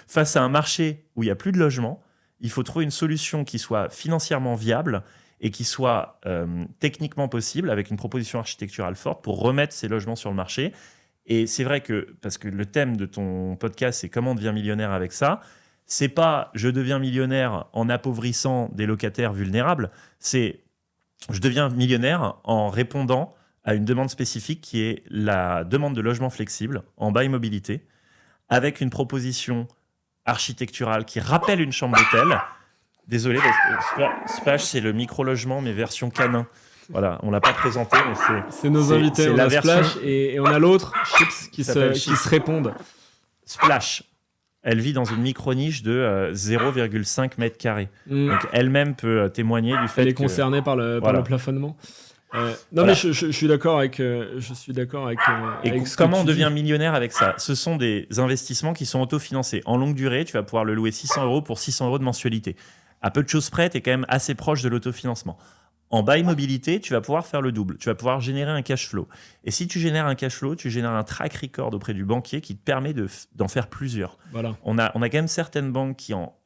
face à un marché où il n'y a plus de logement, il faut trouver une solution qui soit financièrement viable et qui soit techniquement possible, avec une proposition architecturale forte pour remettre ces logements sur le marché. Et c'est vrai que, parce que le thème de ton podcast, c'est comment on devient millionnaire avec ça, c'est pas je deviens millionnaire en appauvrissant des locataires vulnérables, c'est je deviens millionnaire en répondant à une demande spécifique qui est la demande de logement flexible en bail mobilité, avec une proposition architecturale qui rappelle une chambre d'hôtel. Désolé, Splash, c'est le micro-logement, mais version canin. Voilà, on l'a pas présenté, mais c'est nos invités, on la a version... Splash et on a l'autre, Chips, qui se répondent. Splash, elle vit dans une micro-niche de 0,5 mètres carrés. Donc elle-même peut témoigner du fait qu'elle est concernée par le plafonnement. Non, mais je suis d'accord avec. Je suis d'accord avec. Et comment on devient millionnaire avec ça? Ce sont des investissements qui sont autofinancés. En longue durée, tu vas pouvoir le louer 600 € pour 600 € de mensualité. À peu de choses près, tu es quand même assez proche de l'autofinancement. En bail mobilité, tu vas pouvoir faire le double. Tu vas pouvoir générer un cash flow. Et si tu génères un cash flow, tu génères un track record auprès du banquier qui te permet d'en faire plusieurs. Voilà. On a quand même certaines banques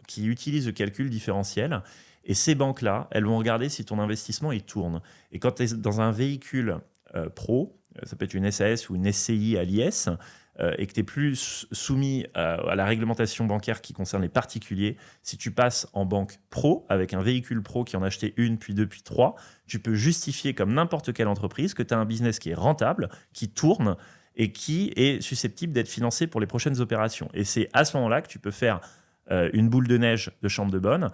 qui utilisent le calcul différentiel. Et ces banques-là, elles vont regarder si ton investissement il tourne. Et quand tu es dans un véhicule pro, ça peut être une SAS ou une SCI à l'IS, et que tu n'es plus soumis à la réglementation bancaire qui concerne les particuliers, si tu passes en banque pro, avec un véhicule pro qui en a acheté une, puis deux, puis trois, tu peux justifier comme n'importe quelle entreprise que tu as un business qui est rentable, qui tourne et qui est susceptible d'être financé pour les prochaines opérations. Et c'est à ce moment-là que tu peux faire une boule de neige de chambre de bonne.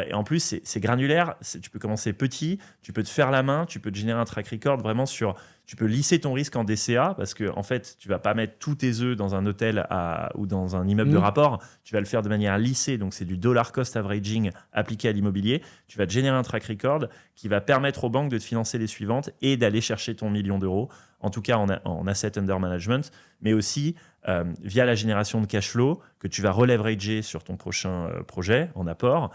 Et en plus, c'est granulaire. Tu peux commencer petit, tu peux te faire la main, tu peux te générer un track record vraiment sur... Tu peux lisser ton risque en DCA parce que en fait, tu vas pas mettre tous tes œufs dans un hôtel ou dans un immeuble de rapport. Tu vas le faire de manière lissée. Donc, c'est du dollar cost averaging appliqué à l'immobilier. Tu vas te générer un track record qui va permettre aux banques de te financer les suivantes et d'aller chercher ton million d'euros, en tout cas en asset under management, mais aussi via la génération de cash flow que tu vas releverager sur ton prochain projet en apport.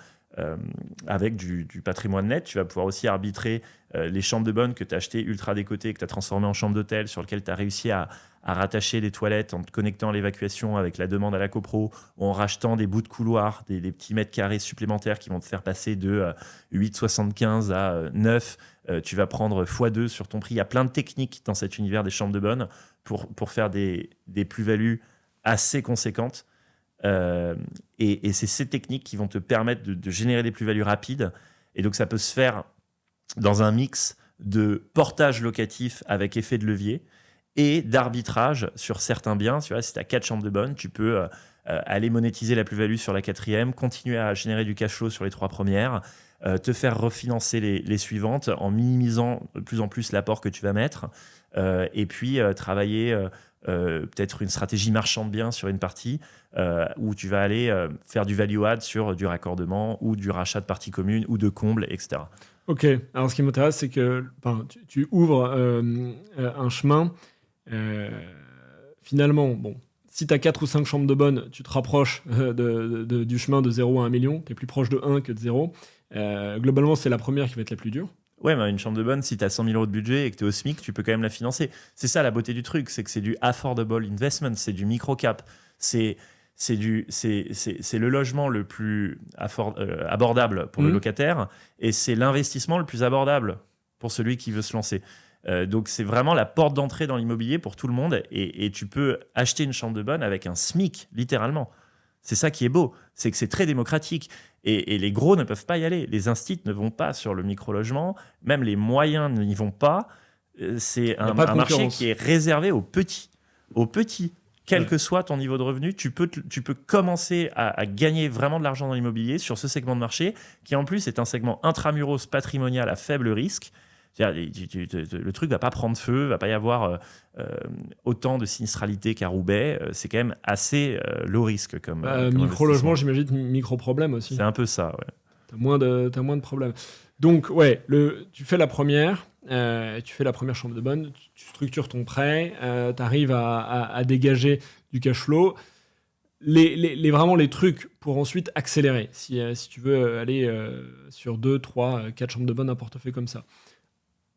Avec du patrimoine net, tu vas pouvoir aussi arbitrer les chambres de bonne que tu as achetées ultra décotées et que tu as transformées en chambre d'hôtel, sur lesquelles tu as réussi à rattacher les toilettes en te connectant à l'évacuation avec la demande à la copro, ou en rachetant des bouts de couloir, des petits mètres carrés supplémentaires qui vont te faire passer de 8,75 à 9. Tu vas prendre x2 sur ton prix. Il y a plein de techniques dans cet univers des chambres de bonne pour faire des plus-values assez conséquentes. Et c'est ces techniques qui vont te permettre de générer des plus-values rapides. Et donc, ça peut se faire dans un mix de portage locatif avec effet de levier et d'arbitrage sur certains biens. Tu vois, si tu as 4 chambres de bonne, tu peux aller monétiser la plus-value sur la 4e, continuer à générer du cash flow sur les 3 premières, te faire refinancer les suivantes en minimisant de plus en plus l'apport que tu vas mettre, et puis travailler... peut-être une stratégie marchand de biens sur une partie où tu vas aller faire du value add sur du raccordement ou du rachat de parties communes ou de combles, etc. Ok, alors ce qui m'intéresse, c'est que tu ouvres un chemin. Finalement, bon, si tu as 4 ou 5 chambres de bonne, tu te rapproches du chemin de 0 à 1 million. Tu es plus proche de 1 que de 0. Globalement, c'est la première qui va être la plus dure. Ouais, mais une chambre de bonne, si tu as 100 000 € de budget et que tu es au SMIC, tu peux quand même la financer. C'est ça la beauté du truc, c'est que c'est du affordable investment, c'est du micro-cap. C'est le logement le plus abordable pour le locataire et c'est l'investissement le plus abordable pour celui qui veut se lancer. Donc, c'est vraiment la porte d'entrée dans l'immobilier pour tout le monde et tu peux acheter une chambre de bonne avec un SMIC, littéralement. C'est ça qui est beau, c'est que c'est très démocratique. Et les gros ne peuvent pas y aller. Les instituts ne vont pas sur le micro-logement. Même les moyens n'y vont pas. C'est un marché qui est réservé aux petits. Aux petits. Quel que soit ton niveau de revenu, tu peux commencer à gagner vraiment de l'argent dans l'immobilier sur ce segment de marché, qui en plus est un segment intramuros patrimonial à faible risque. Le truc va pas prendre feu, va pas y avoir autant de sinistralité qu'à Roubaix. C'est quand même assez low risque comme micro-logement, j'imagine, micro-problème aussi. C'est un peu ça, ouais. T'as moins de problèmes. Donc, ouais, tu fais la première chambre de bonne, tu structures ton prêt, tu arrives à dégager du cash flow. Vraiment les trucs pour ensuite accélérer, si tu veux aller sur 2, 3, 4 chambres de bonne, un portefeuille comme ça.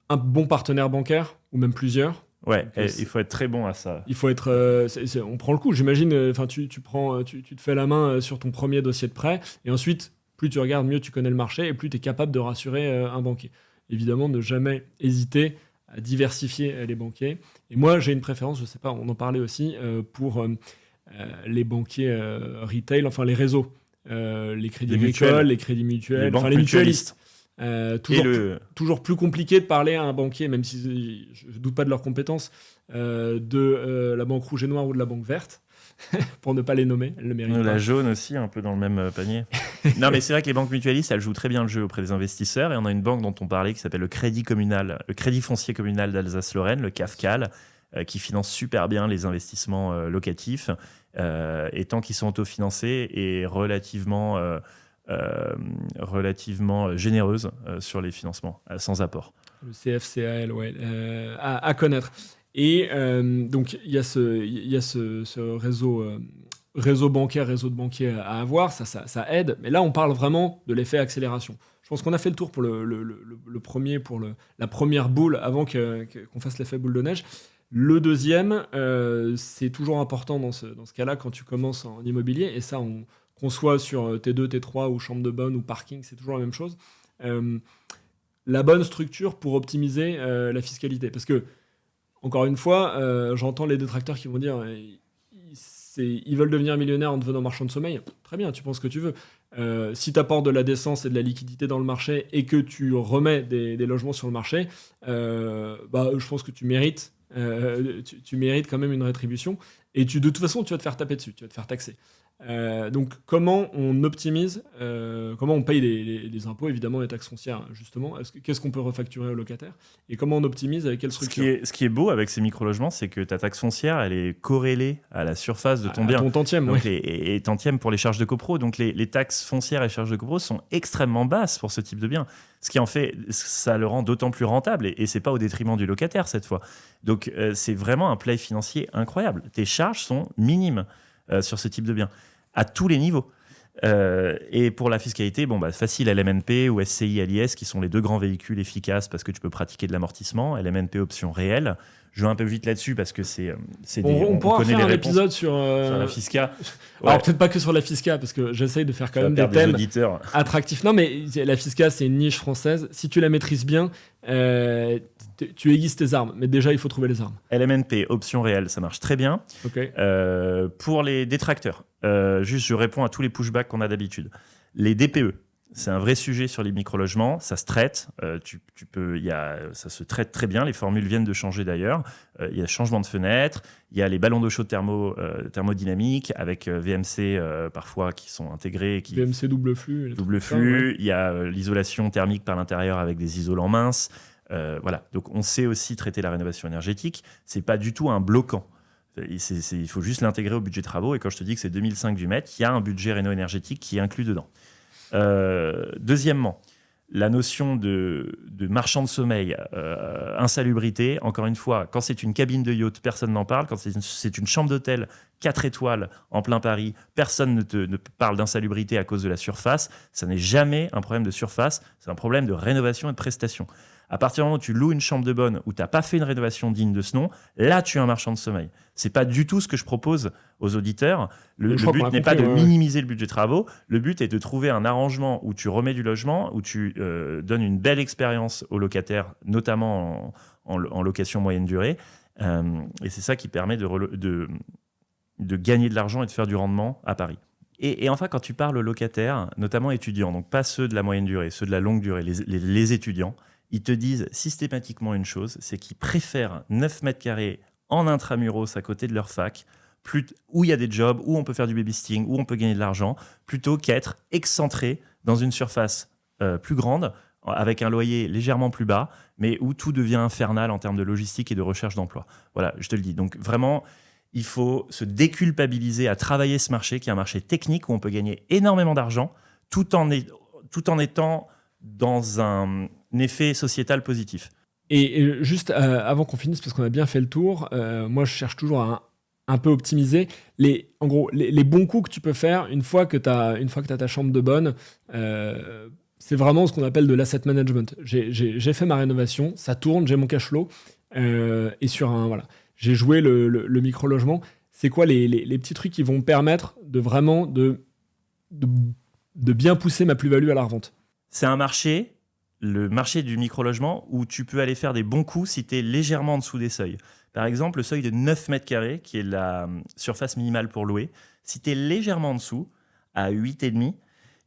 Un bon partenaire bancaire, ou même plusieurs, Ouais, Donc, il faut être très bon à ça. Il faut être. On prend le coup. J'imagine. Enfin, tu te fais la main sur ton premier dossier de prêt, et ensuite, plus tu regardes, mieux tu connais le marché, et plus tu es capable de rassurer un banquier. Évidemment, ne jamais hésiter à diversifier les banquiers. Et moi, j'ai une préférence. Je sais pas. On en parlait aussi pour les banquiers retail, enfin les réseaux, les crédits agricoles, les crédits mutuels, les les mutualistes. Toujours plus compliqué de parler à un banquier, même si je ne doute pas de leurs compétences, de la banque rouge et noire ou de la banque verte, pour ne pas les nommer, elles le méritent pas. La jaune aussi, un peu dans le même panier. Non, mais c'est vrai que les banques mutualistes, elles jouent très bien le jeu auprès des investisseurs. Et on a une banque dont on parlait qui s'appelle le Crédit Foncier Communal d'Alsace-Lorraine, le CAFCAL, qui finance super bien les investissements locatifs, et tant qu'ils sont autofinancés et relativement généreuse sur les financements, sans apport. Le CFCAL, ouais, à connaître. Et donc, il y a ce réseau bancaire, réseau de banquiers à avoir, ça aide. Mais là, on parle vraiment de l'effet accélération. Je pense qu'on a fait le tour pour le premier, pour la première boule, avant qu'on fasse l'effet boule de neige. Le deuxième, c'est toujours important dans ce cas-là, quand tu commences en immobilier, et ça, qu'on soit sur T2, T3 ou chambre de bonne ou parking, c'est toujours la même chose. La bonne structure pour optimiser la fiscalité. Parce que, encore une fois, j'entends les détracteurs qui vont dire ils veulent devenir millionnaires en devenant marchand de sommeil. Très bien, tu penses ce que tu veux. Si tu apportes de la décence et de la liquidité dans le marché et que tu remets des logements sur le marché, je pense que tu mérites. Tu mérites quand même une rétribution. Et de toute façon, tu vas te faire taper dessus, tu vas te faire taxer. Donc, comment on optimise, comment on paye les impôts, évidemment, les taxes foncières, justement. Qu'est-ce qu'on peut refacturer aux locataires et comment on optimise, avec quelle structure. Ce qui est beau avec ces micro-logements, c'est que ta taxe foncière, elle est corrélée à la surface de ton bien. Ton tantième, donc, oui. Et tantième pour les charges de copro. Donc, les taxes foncières et charges de copro sont extrêmement basses pour ce type de bien. Ce qui en fait, ça le rend d'autant plus rentable. Et c'est pas au détriment du locataire, cette fois. Donc, c'est vraiment un play financier incroyable. Tes charges sont minimes sur ce type de bien, à tous les niveaux. Et pour la fiscalité, facile, LMNP ou SCI LIS, qui sont les deux grands véhicules efficaces parce que tu peux pratiquer de l'amortissement. LMNP option réelle. Je vais un peu vite là-dessus parce que on pourra faire un épisode sur la fisca. Ouais. Alors peut-être pas que sur la fisca, parce que j'essaye de faire quand même des thèmes attractifs. Non, mais la fisca, c'est une niche française. Si tu la maîtrises bien, tu aiguises tes armes. Mais déjà, il faut trouver les armes. LMNP option réelle, ça marche très bien. Okay. Pour les détracteurs, juste je réponds à tous les pushbacks qu'on a d'habitude. Les DPE, c'est un vrai sujet sur les micro-logements, ça se traite, ça se traite très bien, les formules viennent de changer d'ailleurs, il y a changement de fenêtre, il y a les ballons d'eau chaude thermodynamiques avec VMC parfois qui sont intégrés. VMC double flux. Ouais. Il y a l'isolation thermique par l'intérieur avec des isolants minces, voilà. Donc on sait aussi traiter la rénovation énergétique, c'est pas du tout un bloquant. Il faut juste l'intégrer au budget travaux, et quand je te dis que c'est 2005 du mètre, il y a un budget réno énergétique qui est inclus dedans. Deuxièmement, la notion de marchand de sommeil, insalubrité, encore une fois, quand c'est une cabine de yacht, personne n'en parle. Quand c'est une chambre d'hôtel 4 étoiles en plein Paris, personne ne parle d'insalubrité à cause de la surface. Ça n'est jamais un problème de surface, c'est un problème de rénovation et de prestation. À partir du moment où tu loues une chambre de bonne où tu n'as pas fait une rénovation digne de ce nom, là, tu es un marchand de sommeil. Ce n'est pas du tout ce que je propose aux auditeurs. Le but n'est pas de minimiser le budget travaux. Le but est de trouver un arrangement où tu remets du logement, où tu donnes une belle expérience aux locataires, notamment en location moyenne durée. Et c'est ça qui permet de gagner de l'argent et de faire du rendement à Paris. Et enfin, quand tu parles aux locataires, notamment étudiants, donc pas ceux de la moyenne durée, ceux de la longue durée, les étudiants, ils te disent systématiquement une chose, c'est qu'ils préfèrent 9 mètres carrés en intramuros à côté de leur fac, où il y a des jobs, où on peut faire du babysitting, où on peut gagner de l'argent, plutôt qu'être excentré dans une surface plus grande, avec un loyer légèrement plus bas, mais où tout devient infernal en termes de logistique et de recherche d'emploi. Voilà, je te le dis. Donc vraiment, il faut se déculpabiliser à travailler ce marché, qui est un marché technique où on peut gagner énormément d'argent, tout en étant dans un effet sociétal positif. Et juste avant qu'on finisse, parce qu'on a bien fait le tour, moi je cherche toujours à un peu optimiser les bons coups que tu peux faire une fois que tu as ta chambre de bonne. C'est vraiment ce qu'on appelle de l'asset management. J'ai fait ma rénovation, ça tourne, j'ai mon cash flow. et sur un voilà, j'ai joué le micro-logement. C'est quoi les petits trucs qui vont me permettre de vraiment de bien pousser ma plus-value à la revente? C'est un marché, le marché du micro-logement, où tu peux aller faire des bons coups si tu es légèrement en dessous des seuils. Par exemple, le seuil de 9 mètres carrés, qui est la surface minimale pour louer, si tu es légèrement en dessous, à 8,5,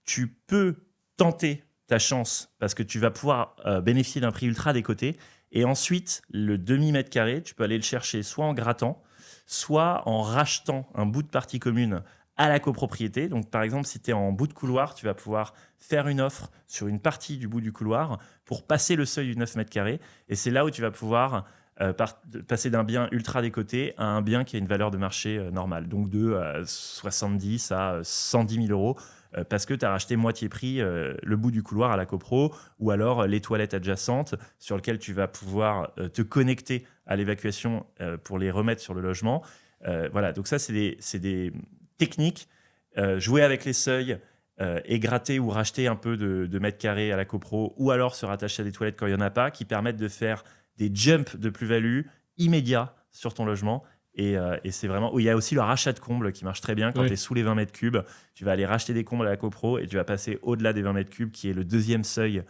tu peux tenter ta chance parce que tu vas pouvoir bénéficier d'un prix ultra décoté. Et ensuite, le demi-mètre carré, tu peux aller le chercher soit en grattant, soit en rachetant un bout de partie commune à la copropriété. Donc, par exemple, si tu es en bout de couloir, tu vas pouvoir faire une offre sur une partie du bout du couloir pour passer le seuil du 9 mètres carrés. Et c'est là où tu vas pouvoir passer d'un bien ultra décoté à un bien qui a une valeur de marché normale. Donc, de 70 à 110 000 euros parce que tu as racheté moitié prix le bout du couloir à la copro ou alors les toilettes adjacentes sur lesquelles tu vas pouvoir te connecter à l'évacuation pour les remettre sur le logement. Voilà, donc ça, c'est des techniques. Jouer avec les seuils et gratter ou racheter un peu de mètres carrés à la copro ou alors se rattacher à des toilettes quand il n'y en a pas, qui permettent de faire des jumps de plus-value immédiats sur ton logement. Et c'est vraiment... Il y a aussi le rachat de combles qui marche très bien quand tu es sous les 20 mètres cubes. Tu vas aller racheter des combles à la copro et tu vas passer au-delà des 20 mètres cubes, qui est le deuxième seuil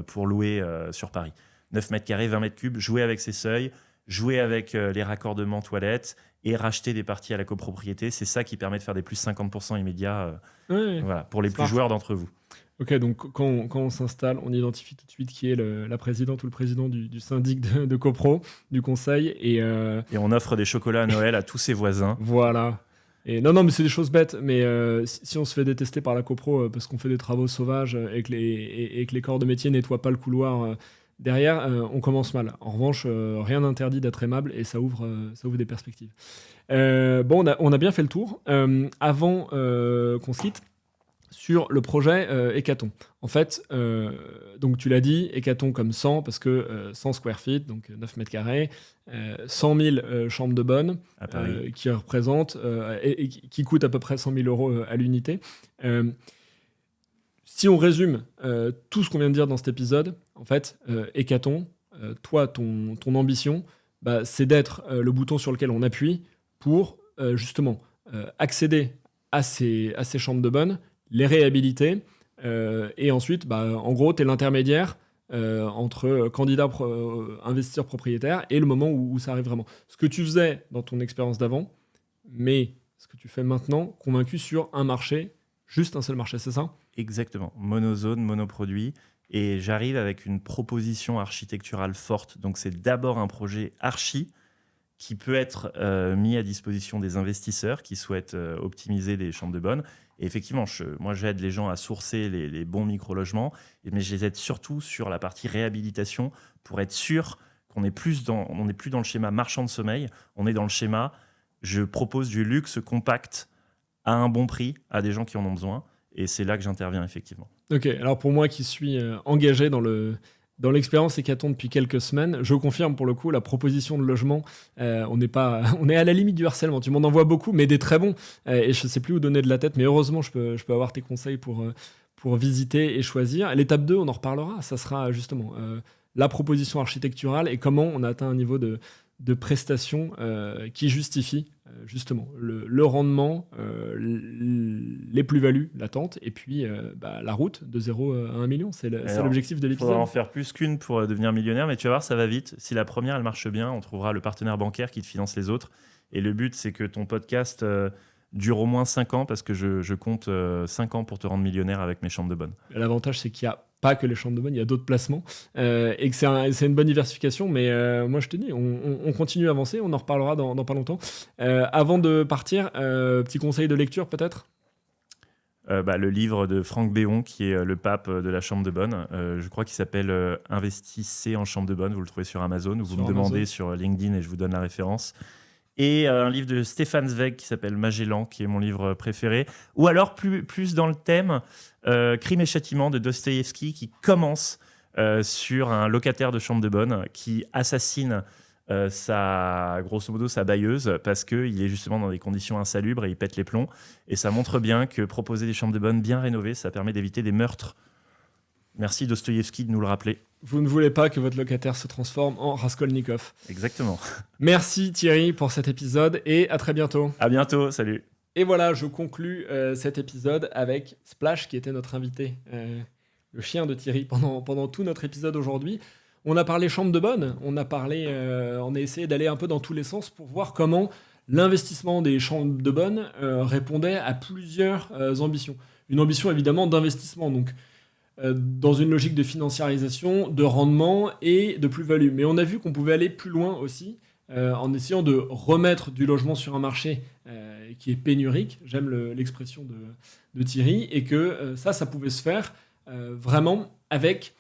pour louer sur Paris. 9 mètres carrés, 20 mètres cubes, jouer avec ces seuils, jouer avec les raccordements toilettes et racheter des parties à la copropriété. C'est ça qui permet de faire des plus 50% immédiats voilà, pour les plus joueurs d'entre vous. Ok, donc quand on s'installe, on identifie tout de suite qui est la présidente ou le président du syndic de copro, du conseil. Et on offre des chocolats à Noël à tous ses voisins. Voilà. Et non, mais c'est des choses bêtes. Mais si on se fait détester par la copro parce qu'on fait des travaux sauvages et que les corps de métier nettoient pas le couloir derrière, on commence mal. En revanche, rien n'interdit d'être aimable et ça ouvre des perspectives. Bon, on a bien fait le tour. Avant qu'on se quitte, sur le projet Hécaton. En fait, donc tu l'as dit, Hécaton comme 100, parce que 100 square feet, donc 9 mètres carrés, 100 000 chambres de bonne, qui représentent et qui coûtent à peu près 100 000 euros à l'unité. Si on résume tout ce qu'on vient de dire dans cet épisode, en fait, Hécaton, toi, ton ambition, c'est d'être le bouton sur lequel on appuie pour justement accéder à ces chambres de bonne, les réhabiliter, et ensuite, en gros, tu es l'intermédiaire entre candidat investisseur propriétaire et le moment où ça arrive vraiment. Ce que tu faisais dans ton expérience d'avant, mais ce que tu fais maintenant, convaincu sur un marché, juste un seul marché, c'est ça ? Exactement, monozone, monoproduit, et j'arrive avec une proposition architecturale forte. Donc c'est d'abord un projet archi qui peut être mis à disposition des investisseurs qui souhaitent optimiser des chambres de bonne. Et effectivement, moi j'aide les gens à sourcer les bons micro-logements, mais je les aide surtout sur la partie réhabilitation pour être sûr qu'on n'est plus dans le schéma marchand de sommeil, on est dans le schéma je propose du luxe compact à un bon prix à des gens qui en ont besoin. Et c'est là que j'interviens effectivement. Ok, alors pour moi qui suis engagé dans l'expérience Hécaton depuis quelques semaines, je confirme pour le coup la proposition de logement. On est à la limite du harcèlement. Tu m'en envoies beaucoup, mais des très bons. Et je ne sais plus où donner de la tête, mais heureusement, je peux avoir tes conseils pour visiter et choisir. L'étape 2, on en reparlera. Ça sera justement la proposition architecturale et comment on atteint un niveau de prestation qui justifie justement le rendement, les plus-values latentes et puis la route de 0 à 1 million. C'est l'objectif de l'épisode. Il faudra en faire plus qu'une pour devenir millionnaire, mais tu vas voir, ça va vite. Si la première, elle marche bien, on trouvera le partenaire bancaire qui te finance les autres. Et le but, c'est que ton podcast dure au moins 5 ans parce que je compte 5 ans pour te rendre millionnaire avec mes chambres de bonne. L'avantage, c'est qu'il n'y a pas que les chambres de bonne, il y a d'autres placements et que c'est une bonne diversification. Mais moi, je te dis, on continue à avancer, on en reparlera dans pas longtemps. Avant de partir, petit conseil de lecture peut-être ? Le livre de Franck Béon, qui est le pape de la chambre de bonne. Je crois qu'il s'appelle Investissez en chambre de bonne. Vous le trouvez sur Amazon ou vous me demandez sur LinkedIn et je vous donne la référence. Et un livre de Stéphane Zweig qui s'appelle Magellan, qui est mon livre préféré. Ou alors, plus dans le thème, Crime et châtiment de Dostoïevski, qui commence sur un locataire de chambre de bonne qui assassine grosso modo sa bailleuse parce qu'il est justement dans des conditions insalubres et il pète les plombs. Et ça montre bien que proposer des chambres de bonne bien rénovées, ça permet d'éviter des meurtres Merci Dostoïevski de nous le rappeler. Vous ne voulez pas que votre locataire se transforme en Raskolnikov. Exactement. Merci Thierry pour cet épisode et à très bientôt. À bientôt, salut. Et voilà, je conclus cet épisode avec Splash qui était notre invité, le chien de Thierry pendant tout notre épisode aujourd'hui. On a parlé chambre de bonne, on a essayé d'aller un peu dans tous les sens pour voir comment l'investissement des chambres de bonne répondait à plusieurs ambitions. Une ambition évidemment d'investissement, donc dans une logique de financiarisation, de rendement et de plus-value. Mais on a vu qu'on pouvait aller plus loin aussi en essayant de remettre du logement sur un marché qui est pénurique, j'aime l'expression de Thierry, et que ça pouvait se faire vraiment avec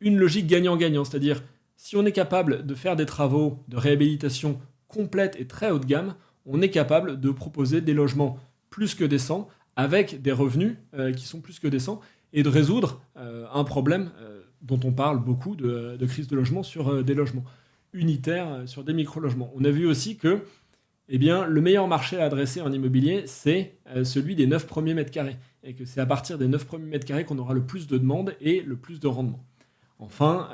une logique gagnant-gagnant, c'est-à-dire si on est capable de faire des travaux de réhabilitation complète et très haut de gamme, on est capable de proposer des logements plus que décents, avec des revenus qui sont plus que décents, et de résoudre un problème dont on parle beaucoup de crise de logement sur des logements unitaires, sur des micro-logements. On a vu aussi que le meilleur marché à adresser en immobilier, c'est celui des 9 premiers mètres carrés, et que c'est à partir des 9 premiers mètres carrés qu'on aura le plus de demandes et le plus de rendement. Enfin,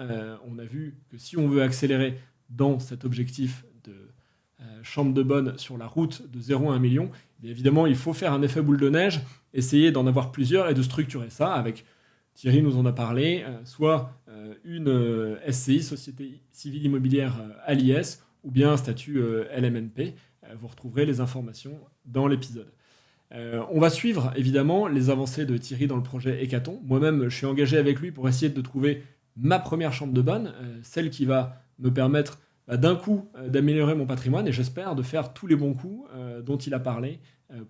on a vu que si on veut accélérer dans cet objectif de chambre de bonne sur la route de 0 à 1 million, bien évidemment, il faut faire un effet boule de neige, essayer d'en avoir plusieurs et de structurer ça avec, Thierry nous en a parlé, soit une SCI, Société Civile Immobilière à l'IS, ou bien un statut LMNP. Vous retrouverez les informations dans l'épisode. On va suivre évidemment les avancées de Thierry dans le projet Hécaton. Moi-même, je suis engagé avec lui pour essayer de trouver ma première chambre de bonne, celle qui va me permettre d'un coup d'améliorer mon patrimoine et j'espère de faire tous les bons coups dont il a parlé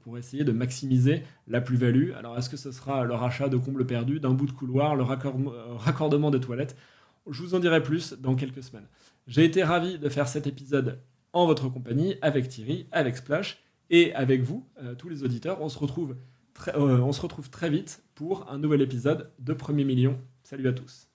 pour essayer de maximiser la plus-value. Alors est-ce que ce sera le rachat de combles perdus, d'un bout de couloir, le raccordement des toilettes? Je vous en dirai plus dans quelques semaines. J'ai été ravi de faire cet épisode en votre compagnie, avec Thierry, avec Splash et avec vous, tous les auditeurs. On se retrouve très vite pour un nouvel épisode de Premier Million. Salut à tous.